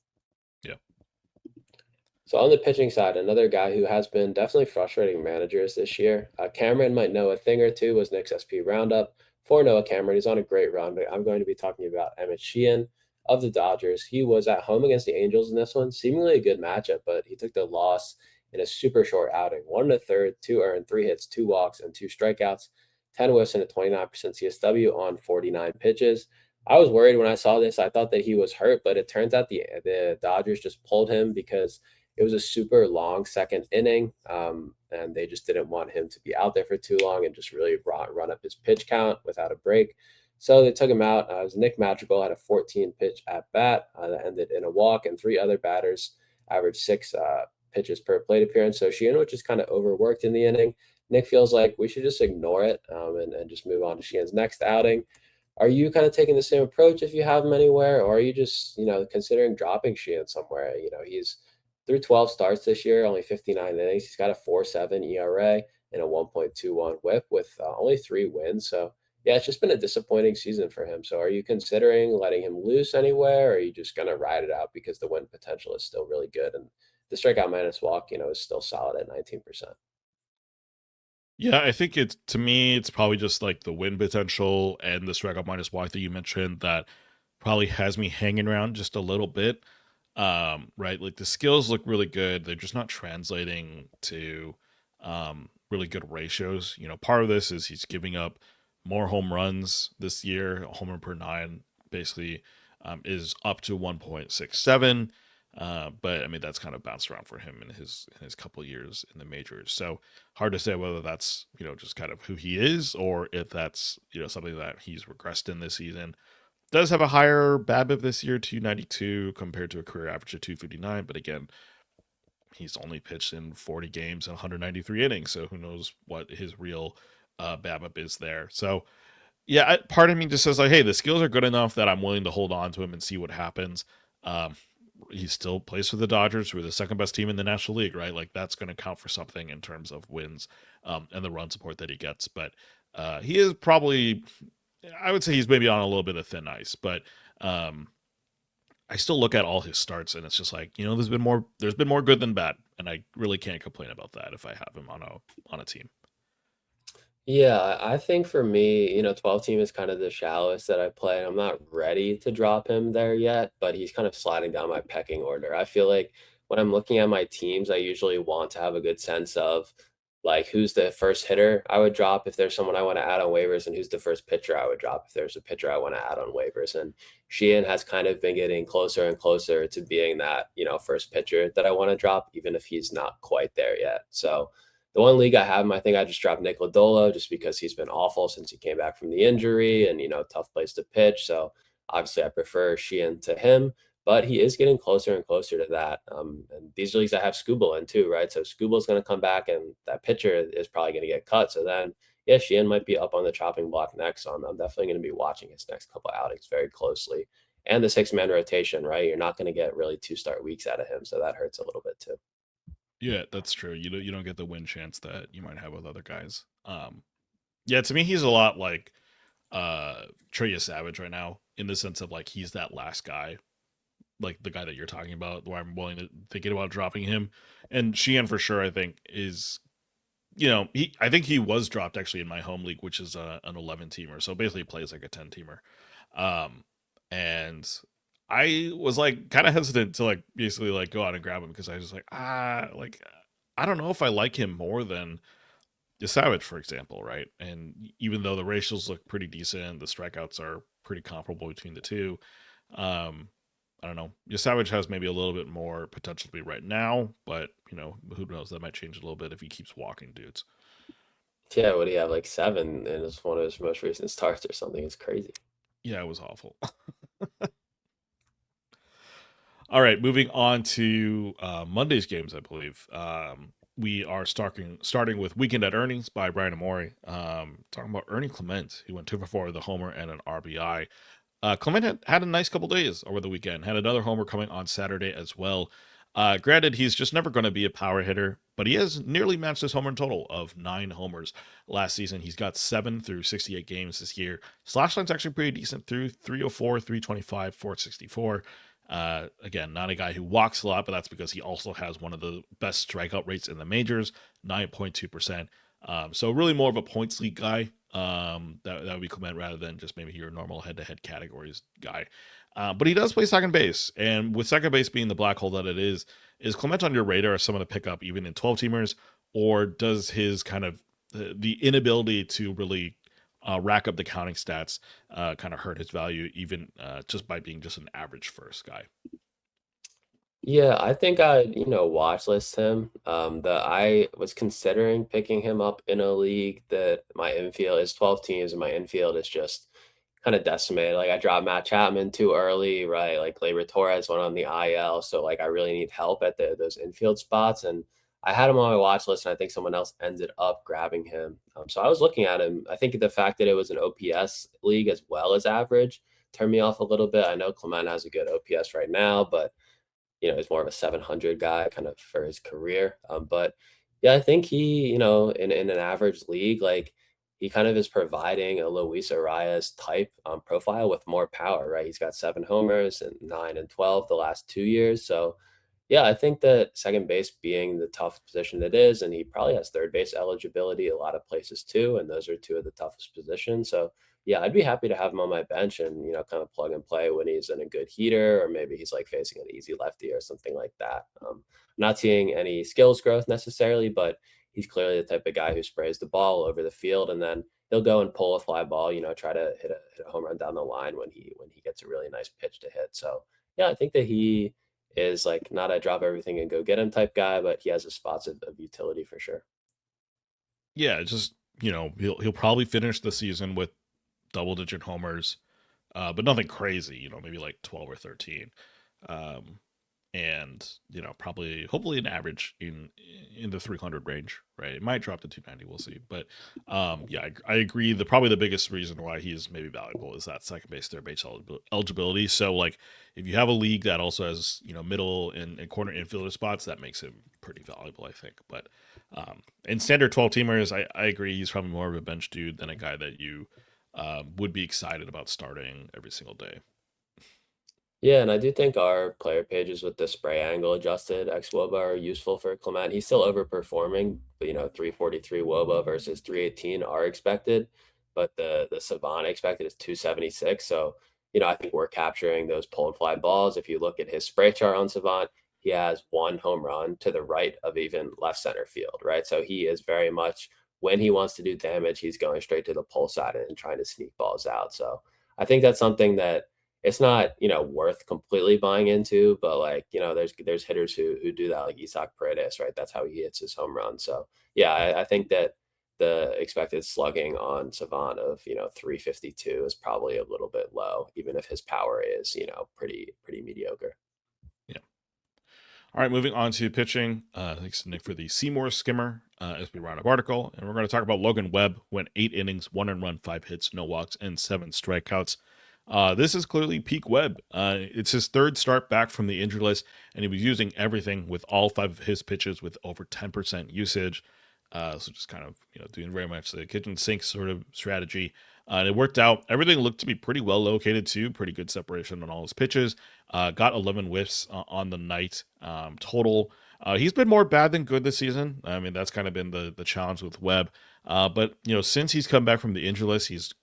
Yeah. So on the pitching side, another guy who has been definitely frustrating managers this year. Cameron might know a thing or two. Was Nick's SP roundup for Noah Cameron. He's on a great run, but I'm going to be talking about Emmett Sheehan of the Dodgers. He was at home against the Angels in this one, seemingly a good matchup, but he took the loss in a super short outing. 1 1/3, 2 earned, 3 hits, 2 walks, and 2 strikeouts. 10 whiffs and a 29% CSW on 49 pitches. I was worried when I saw this. I thought that he was hurt, but it turns out the Dodgers just pulled him because it was a super long second inning, and they just didn't want him to be out there for too long and just really run up his pitch count without a break. So they took him out. It was Nick Madrigal had a 14 pitch at bat that ended in a walk, and three other batters averaged six pitches per plate appearance. So Sheehan was just kind of overworked in the inning. Nick feels like we should just ignore it, and just move on to Sheehan's next outing. Are you kind of taking the same approach if you have him anywhere, or are you just, considering dropping Sheehan somewhere? He's through 12 starts this year, only 59 innings. He's got a 4.7 ERA and a 1.21 whip with only 3 wins. So, yeah, it's just been a disappointing season for him. So, are you considering letting him loose anywhere, or are you just going to ride it out because the win potential is still really good and the strikeout minus walk, is still solid at 19%? Yeah, I think it's to me, it's probably just like the win potential and the strikeout minus walk that you mentioned that probably has me hanging around just a little bit. Right, like the skills look really good. They're just not translating to really good ratios. Part of this is he's giving up more home runs this year. A home run per nine basically is up to 1.67. But I mean that's kind of bounced around for him in his couple of years in the majors. So hard to say whether that's just kind of who he is or if that's something that he's regressed in this season. Does have a higher BABIP this year, 292 compared to a career average of 259. But again, he's only pitched in 40 games and 193 innings, so who knows what his real BABIP is there. So yeah, part of me just says like, hey, the skills are good enough that I'm willing to hold on to him and see what happens. Um, he still plays for the Dodgers, who are the second best team in the National League, right? Like that's going to count for something in terms of wins and the run support that he gets. But he is probably, I would say he's maybe on a little bit of thin ice, but um, I still look at all his starts and it's just like, there's been more good than bad, and I really can't complain about that if I have him on a team. Yeah, I think for me, 12 team is kind of the shallowest that I play. I'm not ready to drop him there yet, but he's kind of sliding down my pecking order. I feel like when I'm looking at my teams, I usually want to have a good sense of like who's the first hitter I would drop if there's someone I want to add on waivers, and who's the first pitcher I would drop if there's a pitcher I want to add on waivers. And Sheehan has kind of been getting closer and closer to being that, first pitcher that I want to drop, even if he's not quite there yet. So the one league I have him, I think I just dropped Nick Lodolo just because he's been awful since he came back from the injury and, tough place to pitch. So obviously I prefer Sheehan to him, but he is getting closer and closer to that. And these leagues I have Scooble in too, right? So Scooble's going to come back and that pitcher is probably going to get cut. So then, yeah, Sheehan might be up on the chopping block next. So I'm definitely going to be watching his next couple outings very closely. And the 6-man rotation, right? You're not going to get really 2 start weeks out of him. So that hurts a little bit too. Yeah, that's true. You don't get the win chance that you might have with other guys. Yeah, to me he's a lot like Trey Savage right now in the sense of like he's that last guy, like the guy that you're talking about, where I'm willing to thinking about dropping him. And Sheehan for sure, I think is I think he was dropped actually in my home league, which is an 11 teamer, so basically he plays like a 10 teamer. Um, and I was like kind of hesitant to like basically like go out and grab him because I was like like I don't know if I like him more than the Savage, for example, right? And even though the ratios look pretty decent, the strikeouts are pretty comparable between the two. Um, I don't know. Savage has maybe a little bit more potential to be right now, but who knows? That might change a little bit if he keeps walking dudes. Yeah, what do you have, like 7 in his one of his most recent starts or something? It's crazy. Yeah, it was awful. All right, moving on to Monday's games, I believe. We are starting with Weekend at Ernie's by Brian Amore. Talking about Ernie Clement, who went 2 for 4 with a homer and an RBI. Clement had a nice couple days over the weekend. Had another homer coming on Saturday as well. Granted, he's just never going to be a power hitter, but he has nearly matched his homer total of 9 homers last season. He's got 7 through 68 games this year. Slash line's actually pretty decent through 304, 325, 464. Again, not a guy who walks a lot, but that's because he also has one of the best strikeout rates in the majors, 9.2%. So really more of a points league guy That would be Clement rather than just maybe your normal head-to-head categories guy. But he does play second base, and with second base being the black hole that it is Clement on your radar as someone to pick up even in 12 teamers, or does his kind of the inability to really rack up the counting stats kind of hurt his value even just by being just an average first guy? Yeah, I think I, watch list him. I was considering picking him up in a league that my infield is 12 teams and my infield is just kind of decimated. Like I dropped Matt Chapman too early, right? Like Gleyber Torres went on the IL, so like I really need help at those infield spots. And I had him on my watch list, and I think someone else ended up grabbing him. So I was looking at him. I think the fact that it was an OPS league as well as average turned me off a little bit. I know Clement has a good OPS right now, but he's more of a 700 guy kind of for his career. But yeah, I think he, in an average league, like he kind of is providing a Luis Arias type profile with more power, right? He's got 7 homers and 9 and 12 the last 2 years. So yeah, I think that second base being the tough position it is, and he probably has third base eligibility a lot of places too, and those are two of the toughest positions. So yeah, I'd be happy to have him on my bench and kind of plug and play when he's in a good heater, or maybe he's like facing an easy lefty or something like that. Not seeing any skills growth necessarily, but he's clearly the type of guy who sprays the ball over the field, and then he'll go and pull a fly ball, try to hit a home run down the line when he gets a really nice pitch to hit. So yeah, I think that he is like not a drop everything and go get him type guy, but he has his spots of utility for sure. Yeah, just he'll probably finish the season with double-digit homers, but nothing crazy. Maybe like 12 or 13. Um, and probably hopefully an average in the 300 range, right? It might drop to 290, we'll see. But yeah, I agree. Probably the biggest reason why he's maybe valuable is that second base, third base eligibility. So like if you have a league that also has middle and corner infielder spots, that makes him pretty valuable, I think. But in standard 12 teamers, I agree he's probably more of a bench dude than a guy that you would be excited about starting every single day. Yeah, and I do think our player pages with the spray angle adjusted X WOBA are useful for Clement. He's still overperforming, but 343 WOBA versus 318 are expected, but the Savant expected is 276. So, I think we're capturing those pulled fly balls. If you look at his spray chart on Savant, he has one home run to the right of even left center field, right? So he is very much when he wants to do damage, he's going straight to the pull side and trying to sneak balls out. So I think that's something that it's not worth completely buying into, but like there's hitters who do that, like Isaac Paredes, right? That's how he hits his home run. So yeah, I think that the expected slugging on Savant of 352 is probably a little bit low, even if his power is pretty mediocre. Yeah. All right, moving on to pitching. Thanks, Nick, for the Seymour skimmer as we round up article. And we're going to talk about Logan Webb, went 8 innings, 1 run, 5 hits, no walks, and 7 strikeouts. This is clearly peak Webb. It's his third start back from the injured list, and he was using everything with all 5 of his pitches with over 10% usage. So just kind of doing very much the kitchen sink sort of strategy. And it worked out. Everything looked to be pretty well located too. Pretty good separation on all his pitches. Got 11 whiffs on the night total. He's been more bad than good this season. I mean, that's kind of been the challenge with Webb. But since he's come back from the injury list, he's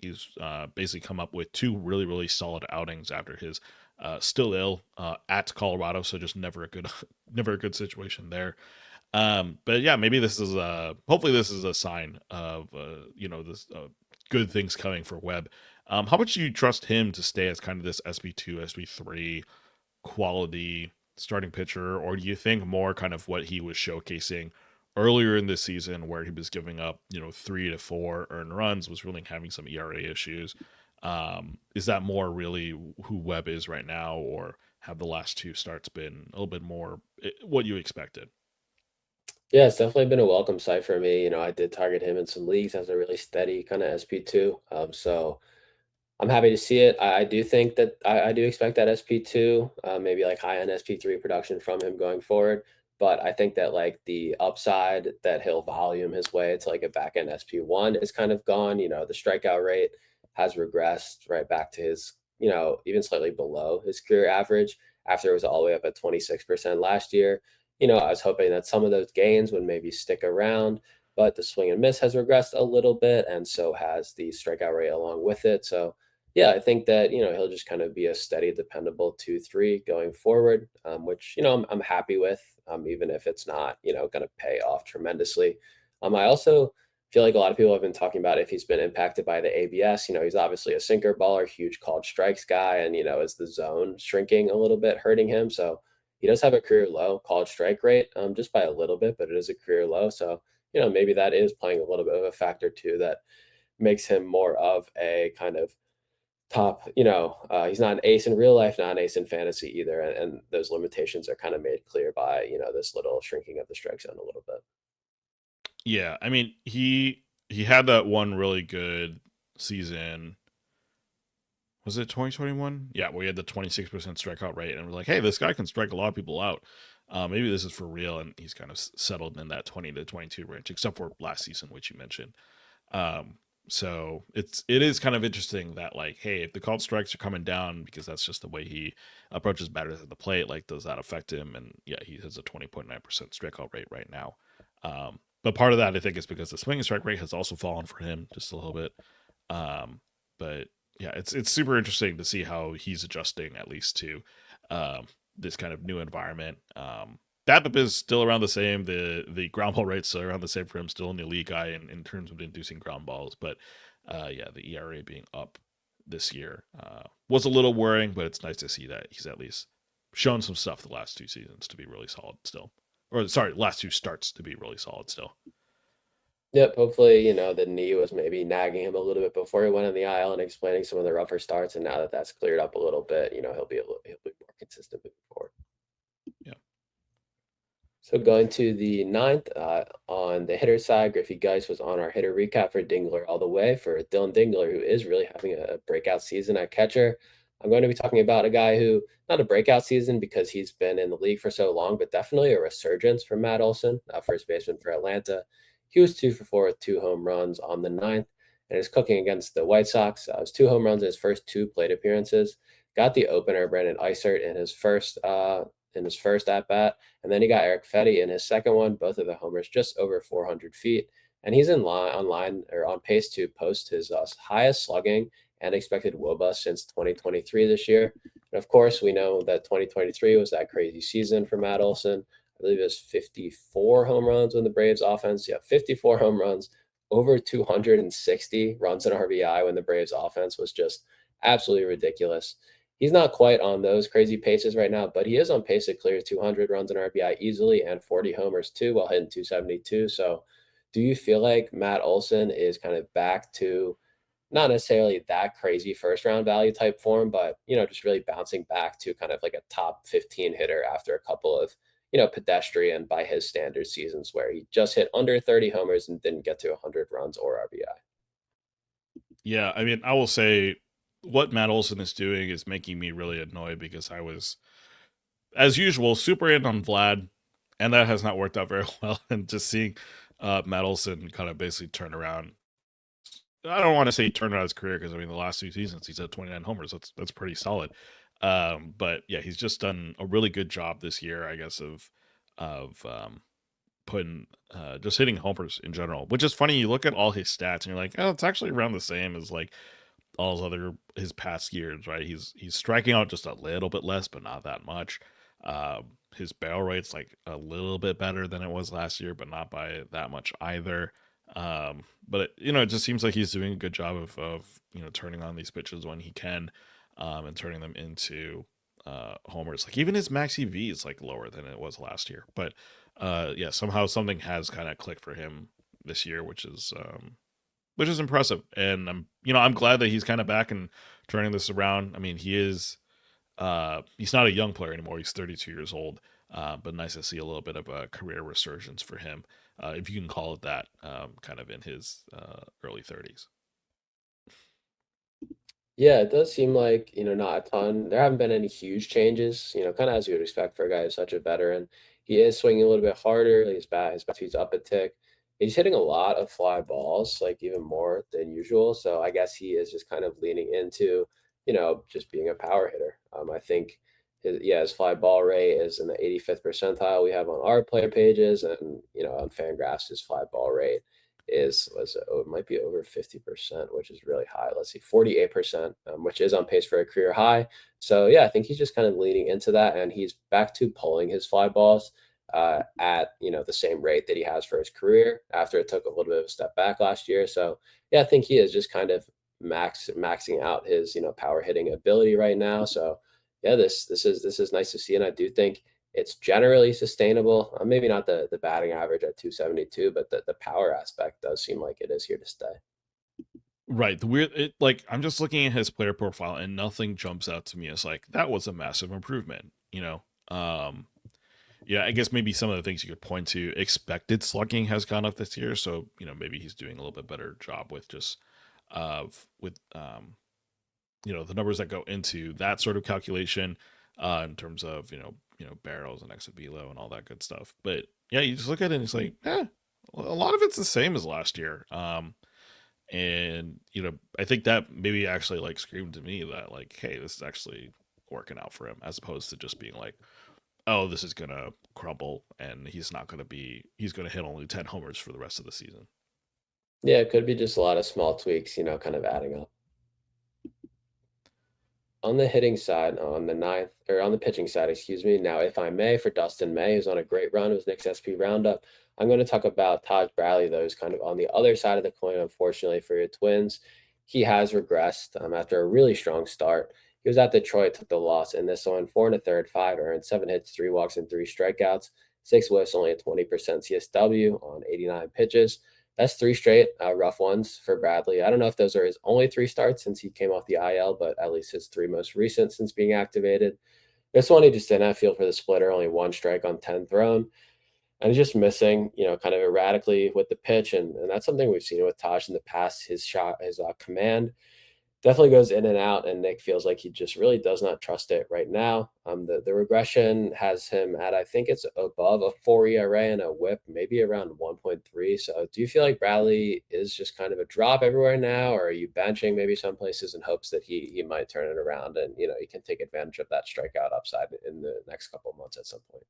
basically come up with 2 really solid outings after his still ill at Colorado. So just never a good never a good situation there. But yeah, maybe this is hopefully this is a sign of this good things coming for Webb. How much do you trust him to stay as kind of this SB2, SB3 quality starting pitcher, or do you think more kind of what he was showcasing earlier in this season, where he was giving up 3 to 4 earned runs, was really having some ERA issues? Is that more really who Webb is right now, or have the last 2 starts been a little bit more what you expected? Yeah, it's definitely been a welcome sight for me. I did target him in some leagues as a really steady kind of SP2. So I'm happy to see it. I do think that I do expect that SP2, maybe like high end SP3 production from him going forward. But I think that like the upside that he'll volume his way to like a back end SP1 is kind of gone. The strikeout rate has regressed right back to his, even slightly below his career average after it was all the way up at 26% last year. I was hoping that some of those gains would maybe stick around, but the swing and miss has regressed a little bit, and so has the strikeout rate along with it. So yeah, I think that he'll just kind of be a steady, dependable 2-3 going forward, which I'm happy with, even if it's not going to pay off tremendously. I also feel like a lot of people have been talking about if he's been impacted by the ABS. He's obviously a sinker baller, huge called strikes guy, and is the zone shrinking a little bit hurting him? So he does have a career low called strike rate, just by a little bit, but it is a career low. So maybe that is playing a little bit of a factor too that makes him more of a kind of top. He's not an ace in real life, not an ace in fantasy either, and those limitations are kind of made clear by this little shrinking of the strike zone a little bit. Yeah, I mean he had that one really good season. Was it 2021? Yeah, we had the 26% strikeout rate, and we're like, hey, this guy can strike a lot of people out. Maybe this is for real, and he's kind of settled in that 20 to 22 range, except for last season, which you mentioned. Um, so it is kind of interesting that, like, hey, if the called strikes are coming down because that's just the way he approaches batters at the plate, like, does that affect him? And yeah, he has a 20.9% strikeout rate right now. But part of that, I think, is because the swinging strike rate has also fallen for him just a little bit. Um, but yeah, it's super interesting to see how he's adjusting at least to this kind of new environment. BABIP is still around the same. The ground ball rates are around the same for him, still in the elite guy in terms of inducing ground balls. But yeah, the ERA being up this year was a little worrying, but it's nice to see that he's at least shown some stuff the last two seasons to be really solid still. Or sorry, last two starts to be really solid still. Yep, hopefully, the knee was maybe nagging him a little bit before he went on the aisle and explaining some of the rougher starts, and now that that's cleared up a little bit, he'll be more consistent moving forward. Yeah. So going to the ninth, on the hitter side, Griffey Geist was on our hitter recap for Dingler all the way for Dylan Dingler, who is really having a breakout season at catcher. I'm going to be talking about a guy who, not a breakout season because he's been in the league for so long, but definitely a resurgence for Matt Olson, first baseman for Atlanta. He was 2 for 4 with 2 home runs on the ninth, and is cooking against the White Sox. It was 2 home runs in his first two plate appearances. Got the opener, Brandon Eisert, in his first at bat, and then he got Eric Fetty in his second one. Both of the homers just over 400 feet, and he's on pace to post his highest slugging and expected WOBA since 2023 this year. And of course, we know that 2023 was that crazy season for Matt Olson. I believe it was 54 home runs when the Braves offense, 54 home runs, over 260 runs and RBI when the Braves offense was just absolutely ridiculous. He's not quite on those crazy paces right now, but he is on pace to clear 200 runs and RBI easily and 40 homers too, while hitting 272. So, do you feel like Matt Olson is kind of back to not necessarily that crazy first round value type form, but just really bouncing back to kind of like a top 15 hitter after a couple of pedestrian by his standard seasons where he just hit under 30 homers and didn't get to 100 runs or RBI? Yeah, I mean, I will say what Matt Olson is doing is making me really annoyed because I was, as usual, super in on Vlad, and that has not worked out very well. And just seeing Matt Olson kind of basically turn around. I don't want to say turn around his career because I mean the last two seasons he's had 29 homers. That's pretty solid. But yeah, he's just done a really good job this year, I guess, of putting just hitting homers in general. Which is funny. You look at all his stats and you're like, oh, it's actually around the same as like his past years, right? He's striking out just a little bit less, but not that much. His barrel rate's like a little bit better than it was last year, but not by that much either. But it just seems like he's doing a good job of turning on these pitches when he can, and turning them into homers. Like even his max EV is like lower than it was last year, but yeah, somehow something has kind of clicked for him this year, which is impressive. And I'm glad that he's kind of back and turning this around. I mean, he's not a young player anymore. He's 32 years old. But nice to see a little bit of a career resurgence for him, if you can call it that, kind of in his early 30s. Yeah, it does seem like, not a ton. There haven't been any huge changes, kind of as you would expect for a guy who's such a veteran. He is swinging a little bit harder. His bat speed's up a tick. He's hitting a lot of fly balls, like even more than usual. So I guess he is just kind of leaning into, just being a power hitter. I think His fly ball rate is in the 85th percentile we have on our player pages, and on Fangraphs his fly ball rate it might be over 50%, which is really high. Let's see, 48%, which is on pace for a career high. So yeah, I think he's just kind of leaning into that, and he's back to pulling his fly balls at the same rate that he has for his career after it took a little bit of a step back last year. So yeah, I think he is just kind of maxing out his power hitting ability right now. So yeah, this is nice to see, and I do think it's generally sustainable. Maybe not the batting average at 272, but the power aspect does seem like it is here to stay. Right. The weird, like, I'm just looking at his player profile and nothing jumps out to me as like, that was a massive improvement, you know? Yeah, I guess maybe some of the things you could point to, expected slugging has gone up this year. So, maybe he's doing a little bit better job with just, with, the numbers that go into that sort of calculation, in terms of, barrels and exit velo and all that good stuff. But yeah, you just look at it and it's like, a lot of it's the same as last year. And I think that maybe actually like screamed to me that like, hey, this is actually working out for him, as opposed to just being like, oh, this is gonna crumble and he's gonna hit only 10 homers for the rest of the season. Yeah, it could be just a lot of small tweaks, kind of adding up. On the hitting side, on the ninth, or on the pitching side, excuse me. Now, if I may, for Dustin May, who's on a great run with Nick's SP Roundup, I'm going to talk about Taj Bradley, though, who's kind of on the other side of the coin, unfortunately, for your Twins. He has regressed after a really strong start. He was at Detroit, took the loss in this one, 4 1/3, 5 earned, 7 hits, 3 walks, and 3 strikeouts, 6 whiffs, only a 20% CSW on 89 pitches. That's three straight rough ones for Bradley. I don't know if those are his only three starts since he came off the IL, but at least his three most recent since being activated. This one, he just didn't have feel for the splitter, only one strike on 10 thrown. And he's just missing, kind of erratically with the pitch. And that's something we've seen with Taj in the past. His shot, his command definitely goes in and out, and Nick feels like he just really does not trust it right now. The regression has him at, I think it's above a 4 ERA and a WHIP, maybe around 1.3. So do you feel like Bradley is just kind of a drop everywhere now, or are you benching maybe some places in hopes that he might turn it around and he can take advantage of that strikeout upside in the next couple of months at some point?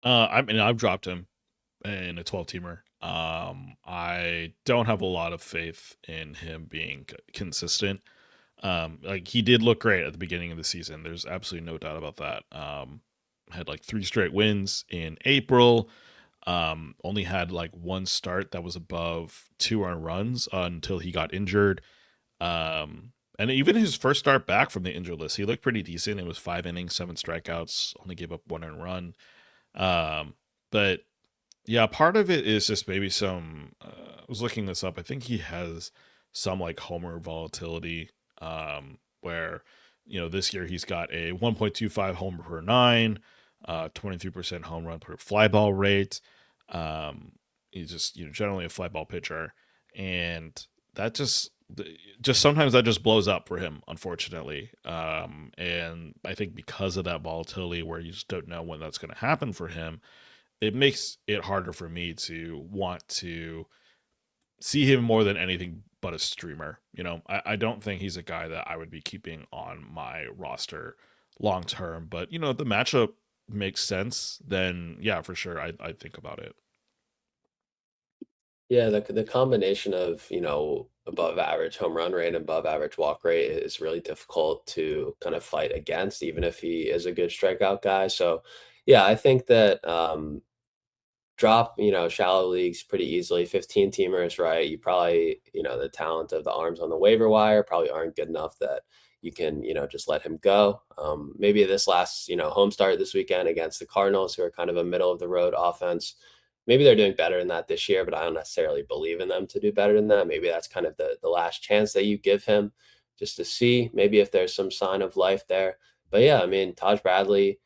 I mean, I've dropped him in a 12 teamer. I don't have a lot of faith in him being consistent. Like, he did look great at the beginning of the season. There's absolutely no doubt about that. Had like 3 straight wins in April. Only had like one start that was above 2 earned runs until he got injured. And even his first start back from the injured list, he looked pretty decent. It was 5 innings, 7 strikeouts, only gave up 1 earned run. But yeah, part of it is just maybe some. I was looking this up. I think he has some like homer volatility, where this year he's got a 1.25 homer per nine, 23% home run per fly ball rate. He's just generally a fly ball pitcher, and that just sometimes that just blows up for him, unfortunately. And I think because of that volatility, where you just don't know when that's going to happen for him, it makes it harder for me to want to see him more than anything but a streamer. I don't think he's a guy that I would be keeping on my roster long term. But the matchup makes sense, then yeah, for sure, I'd think about it. Yeah, the combination of, above average home run rate and above average walk rate is really difficult to kind of fight against, even if he is a good strikeout guy. So, yeah, I think that drop, shallow leagues pretty easily. 15 teamers, right? You probably, the talent of the arms on the waiver wire probably aren't good enough that you can, just let him go. Maybe this last, home start this weekend against the Cardinals, who are kind of a middle of the road offense. Maybe they're doing better than that this year, but I don't necessarily believe in them to do better than that. Maybe that's kind of the last chance that you give him, just to see maybe if there's some sign of life there. But yeah, I mean, Taj Bradley,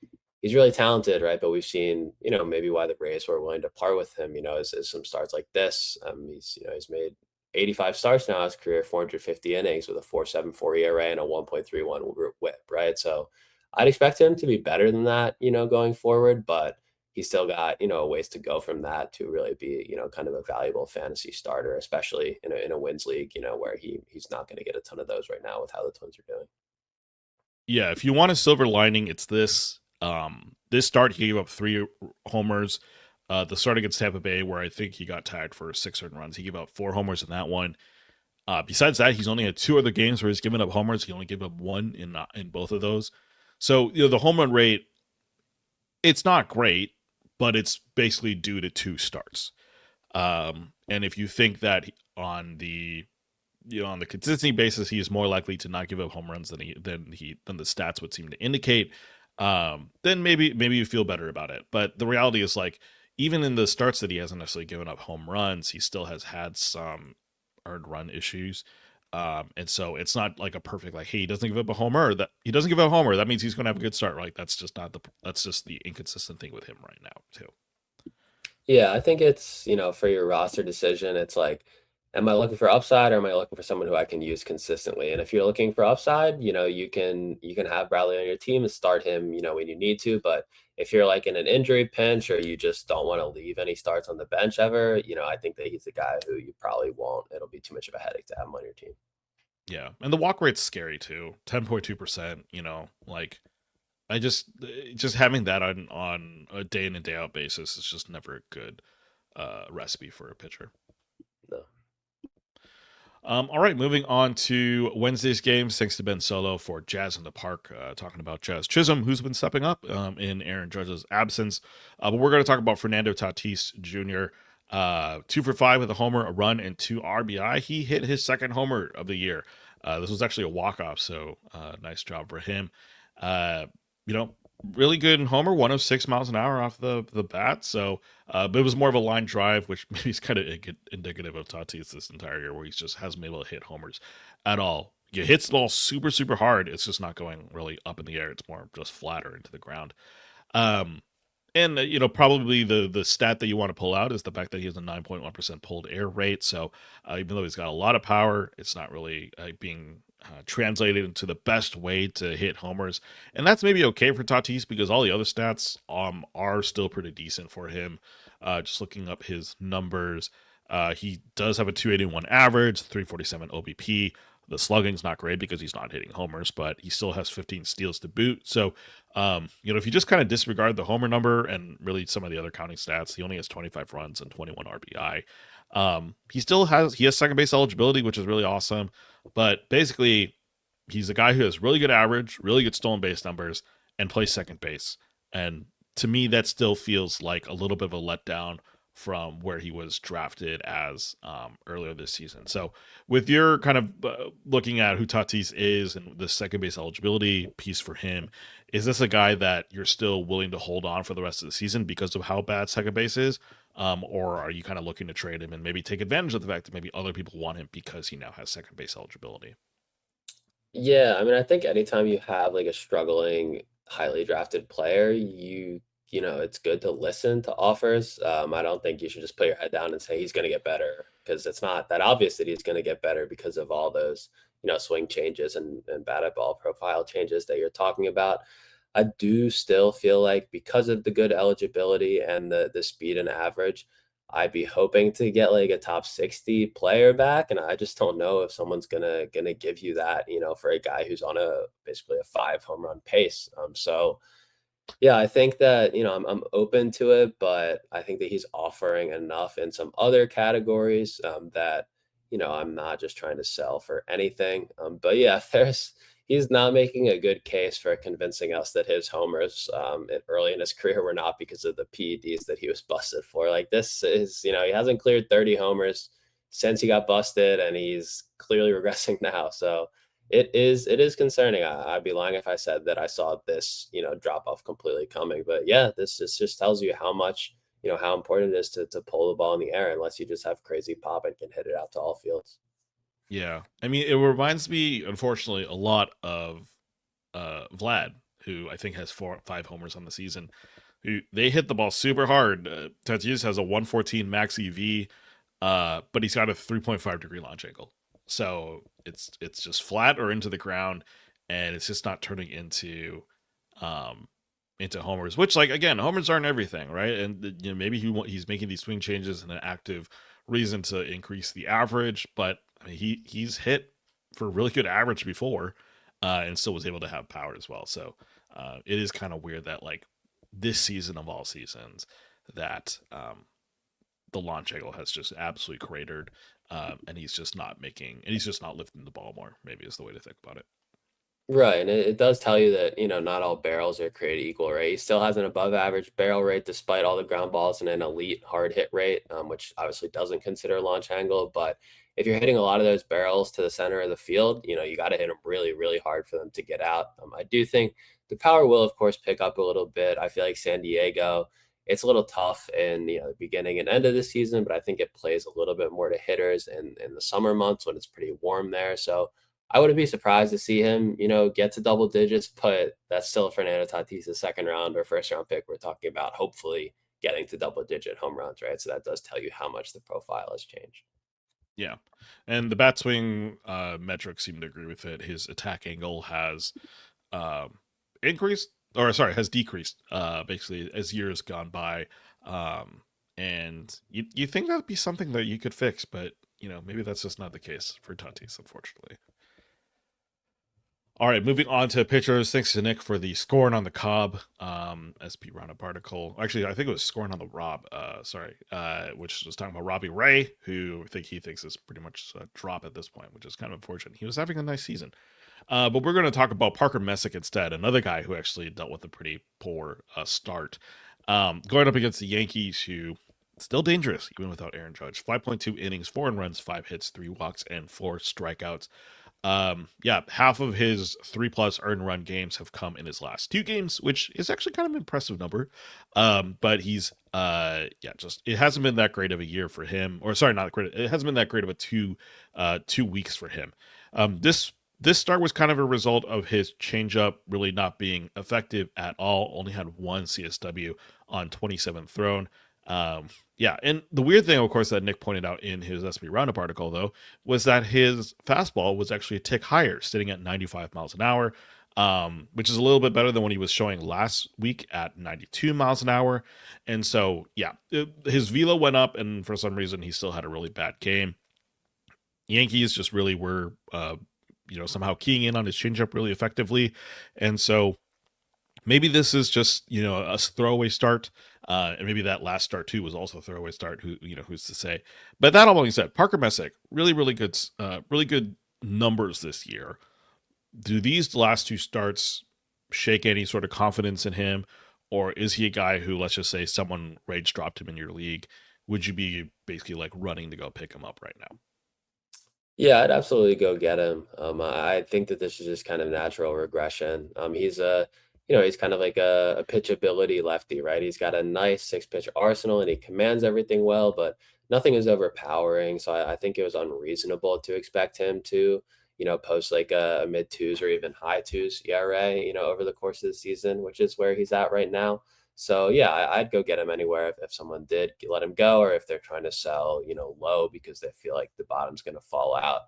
he's really talented, right? But we've seen, maybe why the Braves were willing to part with him, is some starts like this. He's made 85 starts now in his career, 450 innings with a 4.74 ERA and a 1.31 WHIP, right? So I'd expect him to be better than that, going forward, but he's still got, a ways to go from that to really be, kind of a valuable fantasy starter, especially in a wins league, where he's not going to get a ton of those right now with how the Twins are doing. Yeah, if you want a silver lining, it's this. This start he gave up 3 homers. The start against Tampa Bay, where I think he got tagged for 6 earned runs, he gave up 4 homers in that one. Besides that, he's only had 2 other games where he's given up homers. He only gave up one in both of those. So the home run rate, it's not great, but it's basically due to 2 starts. And if you think that on the consistency basis, he is more likely to not give up home runs than the stats would seem to indicate. Then maybe you feel better about it. But the reality is, like, even in the starts that he hasn't necessarily given up home runs, he still has had some earned run issues. And so it's not like a perfect, like, hey, he doesn't give up a homer. That he doesn't give up a homer, that means he's going to have a good start. Right? That's just the inconsistent thing with him right now too. Yeah, I think it's, for your roster decision, it's like, am I looking for upside or am I looking for someone who I can use consistently? And if you're looking for upside, you can have Bradley on your team and start him, when you need to. But if you're like in an injury pinch or you just don't want to leave any starts on the bench ever, I think that he's the guy who you probably won't. It'll be too much of a headache to have him on your team. Yeah, and the walk rate's scary too. 10.2%. Like, just having that on a day in and day out basis is just never a good recipe for a pitcher. No. All right, moving on to Wednesday's games. Thanks to Ben Solo for Jazz in the Park, talking about Jazz Chisholm, who's been stepping up in Aaron Judge's absence. But we're going to talk about Fernando Tatis Jr. 2 for 5 with a homer, a run, and 2 RBI. He hit his second homer of the year. This was actually a walk-off, so nice job for him. You know, really good homer, 106 miles an hour off the bat. So, but it was more of a line drive, which maybe is kind of indicative of Tatis this entire year, where he just hasn't been able to hit homers at all. He hits the ball super, super hard. It's just not going really up in the air. It's more just flatter into the ground. Um, and probably the stat that you want to pull out is the fact that he has a 9.1% pulled air rate. So even though he's got a lot of power, it's not really being translated into the best way to hit homers. And that's maybe okay for Tatis because all the other stats are still pretty decent for him. Just looking up his numbers, he does have a 281 average, 347 OBP. The slugging's not great because he's not hitting homers, but he still has 15 steals to boot. So, if you just kind of disregard the homer number and really some of the other counting stats, he only has 25 runs and 21 RBI. He has second base eligibility, which is really awesome. But basically, he's a guy who has really good average, really good stolen base numbers, and plays second base. And to me, that still feels like a little bit of a letdown from where he was drafted as earlier this season. So, with your kind of looking at who Tatis is and the second base eligibility piece for him, is this a guy that you're still willing to hold on for the rest of the season because of how bad second base is? Or are you kind of looking to trade him and maybe take advantage of the fact that maybe other people want him because he now has second base eligibility? Yeah, I mean, I think anytime you have like a struggling, highly drafted player, it's good to listen to offers. I don't think you should just put your head down and say he's going to get better because it's not that obvious that he's going to get better because of all those, swing changes and batted ball profile changes that you're talking about. I do still feel like because of the good eligibility and the speed and average, I'd be hoping to get like a top 60 player back. And I just don't know if someone's gonna give you that, for a guy who's on a basically a 5 home run pace. So yeah, I think that, I'm open to it, but I think that he's offering enough in some other categories that, I'm not just trying to sell for anything. But yeah, there's he's not making a good case for convincing us that his homers early in his career were not because of the PEDs that he was busted for. Like this is, he hasn't cleared 30 homers since he got busted, and he's clearly regressing now. So it is concerning. I'd be lying if I said that I saw this, drop off completely coming. But yeah, this just tells you how much, how important it is to pull the ball in the air unless you just have crazy pop and can hit it out to all fields. Yeah, I mean, it reminds me, unfortunately, a lot of Vlad, who I think has 5 homers on the season. Who they hit the ball super hard. Tatis has a 114 max EV, but he's got a 3.5 degree launch angle, so it's just flat or into the ground, and it's just not turning um into homers. Which, like, again, homers aren't everything, right? And maybe he's making these swing changes in an active reason to increase the average, but I mean, he's hit for really good average before. and still was able to have power as well. So it is kind of weird that like this season of all seasons that the launch angle has just absolutely cratered, and he's just not making, and he's just not lifting the ball more. Maybe is the way to think about it. Right, and it does tell you that, not all barrels are created equal, right? He still has an above average barrel rate despite all the ground balls and an elite hard hit rate, which obviously doesn't consider launch angle. But if you're hitting a lot of those barrels to the center of the field, you got to hit them really, really hard for them to get out. I do think the power will, of course, pick up a little bit. I feel like San Diego, it's a little tough in the beginning and end of the season, but I think it plays a little bit more to hitters in the summer months when it's pretty warm there. So I wouldn't be surprised to see him, get to double digits, but that's still Fernando Tatis' second round or first round pick. We're talking about hopefully getting to double digit home runs, right? So that does tell you how much the profile has changed. Yeah, and the bat swing metrics seem to agree with it. His attack angle has um, increased, or sorry, has decreased basically as years gone by. Um, and you think that'd be something that you could fix, but maybe that's just not the case for Tatis, unfortunately. All right, moving on to pitchers. Thanks to Nick for the scoring on the Cobb SP roundup article. Actually, I think it was scoring on the Rob. Which was talking about Robbie Ray, who he thinks is pretty much a drop at this point, which is kind of unfortunate. He was having a nice season. But we're going to talk about Parker Messick instead, another guy who actually dealt with a pretty poor start. Going up against the Yankees, who still dangerous even without Aaron Judge. 5.2 innings, 4 runs, 5 hits, 3 walks, and 4 strikeouts. Yeah, half of his 3+ earned run games have come in his last 2 games, which is actually kind of an impressive number. But he's just it hasn't been that great of a year for him, or sorry, not great. It hasn't been that great of a 2 weeks for him. This start was kind of a result of his changeup really not being effective at all. Only had 1 CSW on 27 thrown. Yeah, and the weird thing, of course, that Nick pointed out in his SB Roundup article, though, was that his fastball was actually a tick higher, sitting at 95 miles an hour, which is a little bit better than what he was showing last week at 92 miles an hour. And so, yeah, his velo went up, and for some reason, he still had a really bad game. Yankees just really were, somehow keying in on his changeup really effectively. And so maybe this is just a throwaway start, and maybe that last start too was also a throwaway start. Who's to say? But that all being said, Parker Messick really good numbers this year. Do these last 2 starts shake any sort of confidence in him, or is he a guy who, let's just say, someone rage dropped him in your league? Would you be basically like running to go pick him up right now? Yeah, I'd absolutely go get him. I think that this is just kind of natural regression. He's kind of like a pitchability lefty, right? He's got a nice 6 pitch arsenal and he commands everything well, but nothing is overpowering. So I think it was unreasonable to expect him to, post like a mid twos or even high twos ERA, over the course of the season, which is where he's at right now. So yeah, I'd go get him anywhere if someone did let him go, or if they're trying to sell, low because they feel like the bottom's going to fall out.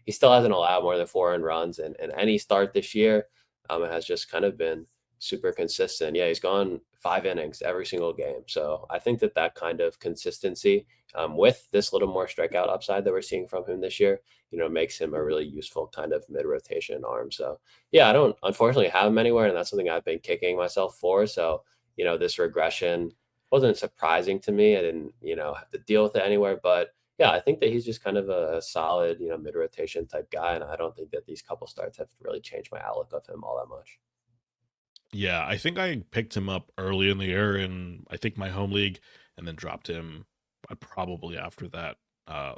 He still hasn't allowed more than 4 runs in any start this year. It has just kind of been super consistent. Yeah, he's gone 5 innings every single game. So I think that kind of consistency, with this little more strikeout upside that we're seeing from him this year, makes him a really useful kind of mid rotation arm. So yeah, I don't unfortunately have him anywhere, and that's something I've been kicking myself for. So this regression wasn't surprising to me. I didn't, have to deal with it anywhere. But yeah, I think that he's just kind of a solid, mid rotation type guy. And I don't think that these couple starts have really changed my outlook of him all that much. Yeah, I think I picked him up early in the year in I think my home league, and then dropped him probably after that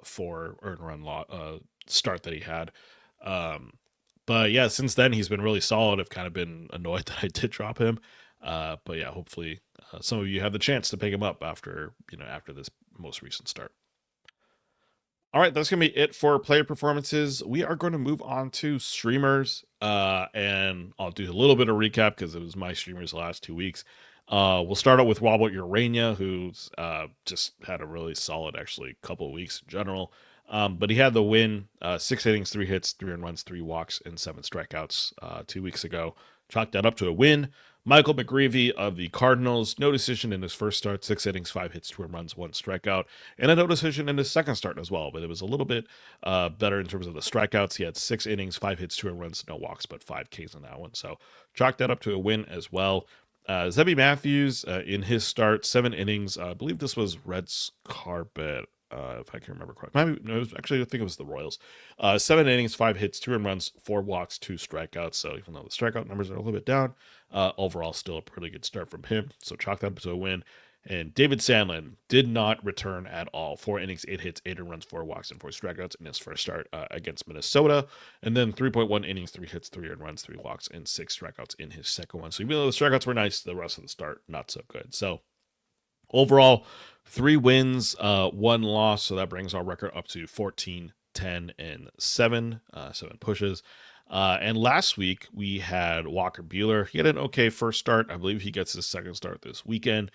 4 earn run start that he had. Um, but yeah, since then he's been really solid. I've kind of been annoyed that I did drop him. But yeah, hopefully some of you have the chance to pick him up after this most recent start. All right, that's going to be it for player performances. We are going to move on to streamers, and I'll do a little bit of recap because it was my streamers the last 2 weeks. We'll start out with Robert Urania, who's just had a really solid, actually, couple of weeks in general. But he had the win, 6 innings, 3 hits, 3 earned runs, 3 walks, and 7 strikeouts 2 weeks ago. Chalked that up to a win. Michael McGreevy of the Cardinals, no decision in his first start, 6 innings, 5 hits, 2 runs, 1 strikeout, and a no decision in his second start as well. But it was a little bit better in terms of the strikeouts. He had 6 innings, 5 hits, 2 runs, no walks, but 5 Ks in that one. So chalk that up to a win as well. Zebby Matthews in his start, 7 innings. I believe this was Reds carpet. If I can remember correctly, maybe no, actually I think it was the Royals. 7 innings, 5 hits, 2 runs, 4 walks, 2 strikeouts. So even though the strikeout numbers are a little bit down, overall still a pretty good start from him. So chalk that up to a win. And David Sandlin did not return at all. 4 innings, 8 hits, 8 runs, 4 walks, and 4 strikeouts in his first start against Minnesota. And then 3.1 innings, 3 hits, 3 runs, 3 walks, and 6 strikeouts in his second one. So even though the strikeouts were nice, the rest of the start not so good. So overall, 3 wins, 1 loss. So that brings our record up to 14, 10, and 7. 7 pushes. And last week we had Walker Buehler. He had an okay first start. I believe he gets his second start this weekend.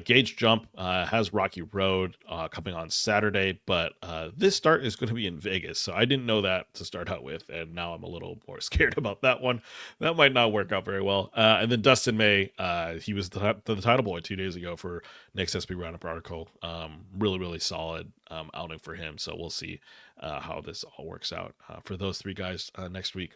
Gage Jump has Rocky Road coming on Saturday, but this start is going to be in Vegas. So I didn't know that to start out with, and now I'm a little more scared about that one. That might not work out very well. And then Dustin May, he was the title boy 2 days ago for Nick's SB Roundup article. Really, really solid outing for him. So we'll see how this all works out for those 3 guys next week.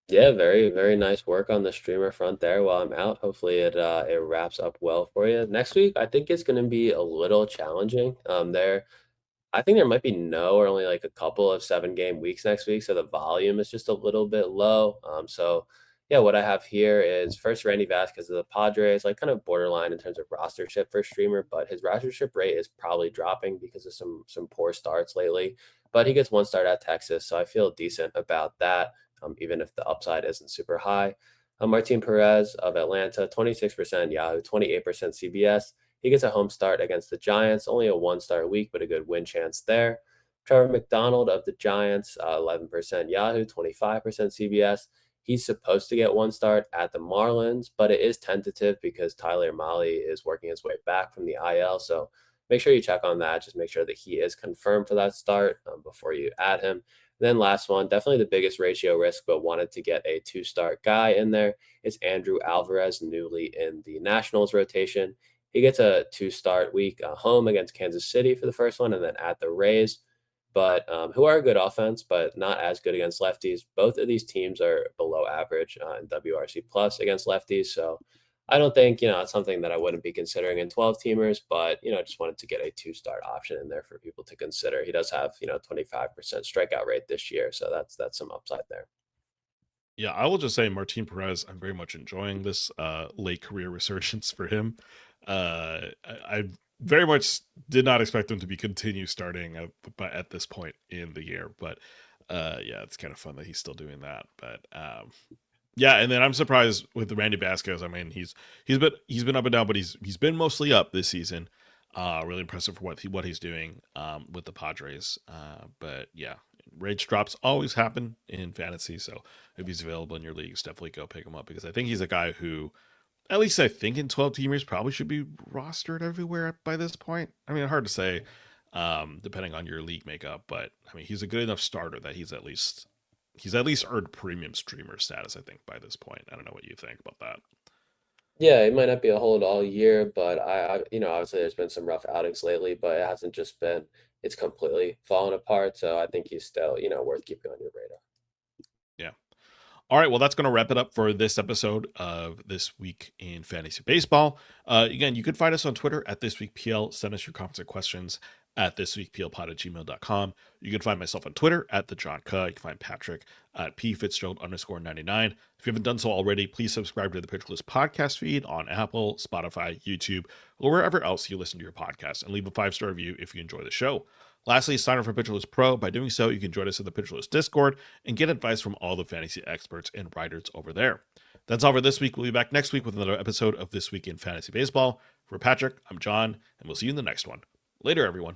Yeah, very, very nice work on the streamer front there while I'm out. Hopefully it wraps up well for you. Next week, I think it's going to be a little challenging. I think there might be no or only like a couple of 7 game weeks next week, so the volume is just a little bit low. So yeah, what I have here is first Randy Vasquez of the Padres, like kind of borderline in terms of rostership for streamer, but his rostership rate is probably dropping because of some poor starts lately. But he gets 1 start at Texas, so I feel decent about that, even if the upside isn't super high. Martin Perez of Atlanta, 26% Yahoo, 28% CBS. He gets a home start against the Giants, only a 1 star week, but a good win chance there. Trevor McDonald of the Giants, 11% Yahoo, 25% CBS. He's supposed to get 1 start at the Marlins, but it is tentative because Tyler Mahle is working his way back from the IL. So make sure you check on that. Just make sure that he is confirmed for that start before you add him. Then last one, definitely the biggest ratio risk, but wanted to get a 2 start guy in there. Is Andrew Alvarez, newly in the Nationals rotation. He gets a 2 start week home against Kansas City for the first one, and then at the Rays, but who are a good offense, but not as good against lefties. Both of these teams are below average in WRC plus against lefties. So I don't think, it's something that I wouldn't be considering in 12 teamers, but, just wanted to get a 2 start option in there for people to consider. He does have, 25% strikeout rate this year. So that's some upside there. Yeah, I will just say Martin Perez, I'm very much enjoying this late career resurgence for him. I very much did not expect him to be continue starting at this point in the year, but yeah, it's kind of fun that he's still doing that. But yeah, and then I'm surprised with the Randy Vasquez. I mean, he's been up and down, but he's been mostly up this season. Really impressive for what he's doing with the Padres. But yeah, rage drops always happen in fantasy, so if he's available in your leagues, definitely go pick him up because I think he's a guy who, at least I think in 12 teamers, probably should be rostered everywhere by this point. I mean, hard to say, depending on your league makeup, but I mean, he's a good enough starter that he's at least earned premium streamer status, I think, by this point. I don't know what you think about that. Yeah, it might not be a hold all year, but obviously there's been some rough outings lately, but it hasn't just been, it's completely fallen apart. So I think he's still, worth keeping on your radar. Yeah. All right, well, that's going to wrap it up for this episode of This Week in Fantasy Baseball. Again, you can find us on Twitter at ThisWeekPL. Send us your comments and questions at thisweekplpod@gmail.com. You can find myself on Twitter at the John Cuh. You can find Patrick at pfitzgerald_99. If you haven't done so already, please subscribe to the Pitcher List podcast feed on Apple, Spotify, YouTube, or wherever else you listen to your podcast, and leave a 5-star review if you enjoy the show. Lastly, sign up for Pitcher List Pro. By doing so, you can join us in the Pitcher List Discord and get advice from all the fantasy experts and writers over there. That's all for this week. We'll be back next week with another episode of This Week in Fantasy Baseball. For Patrick, I'm John, and we'll see you in the next one. Later, everyone.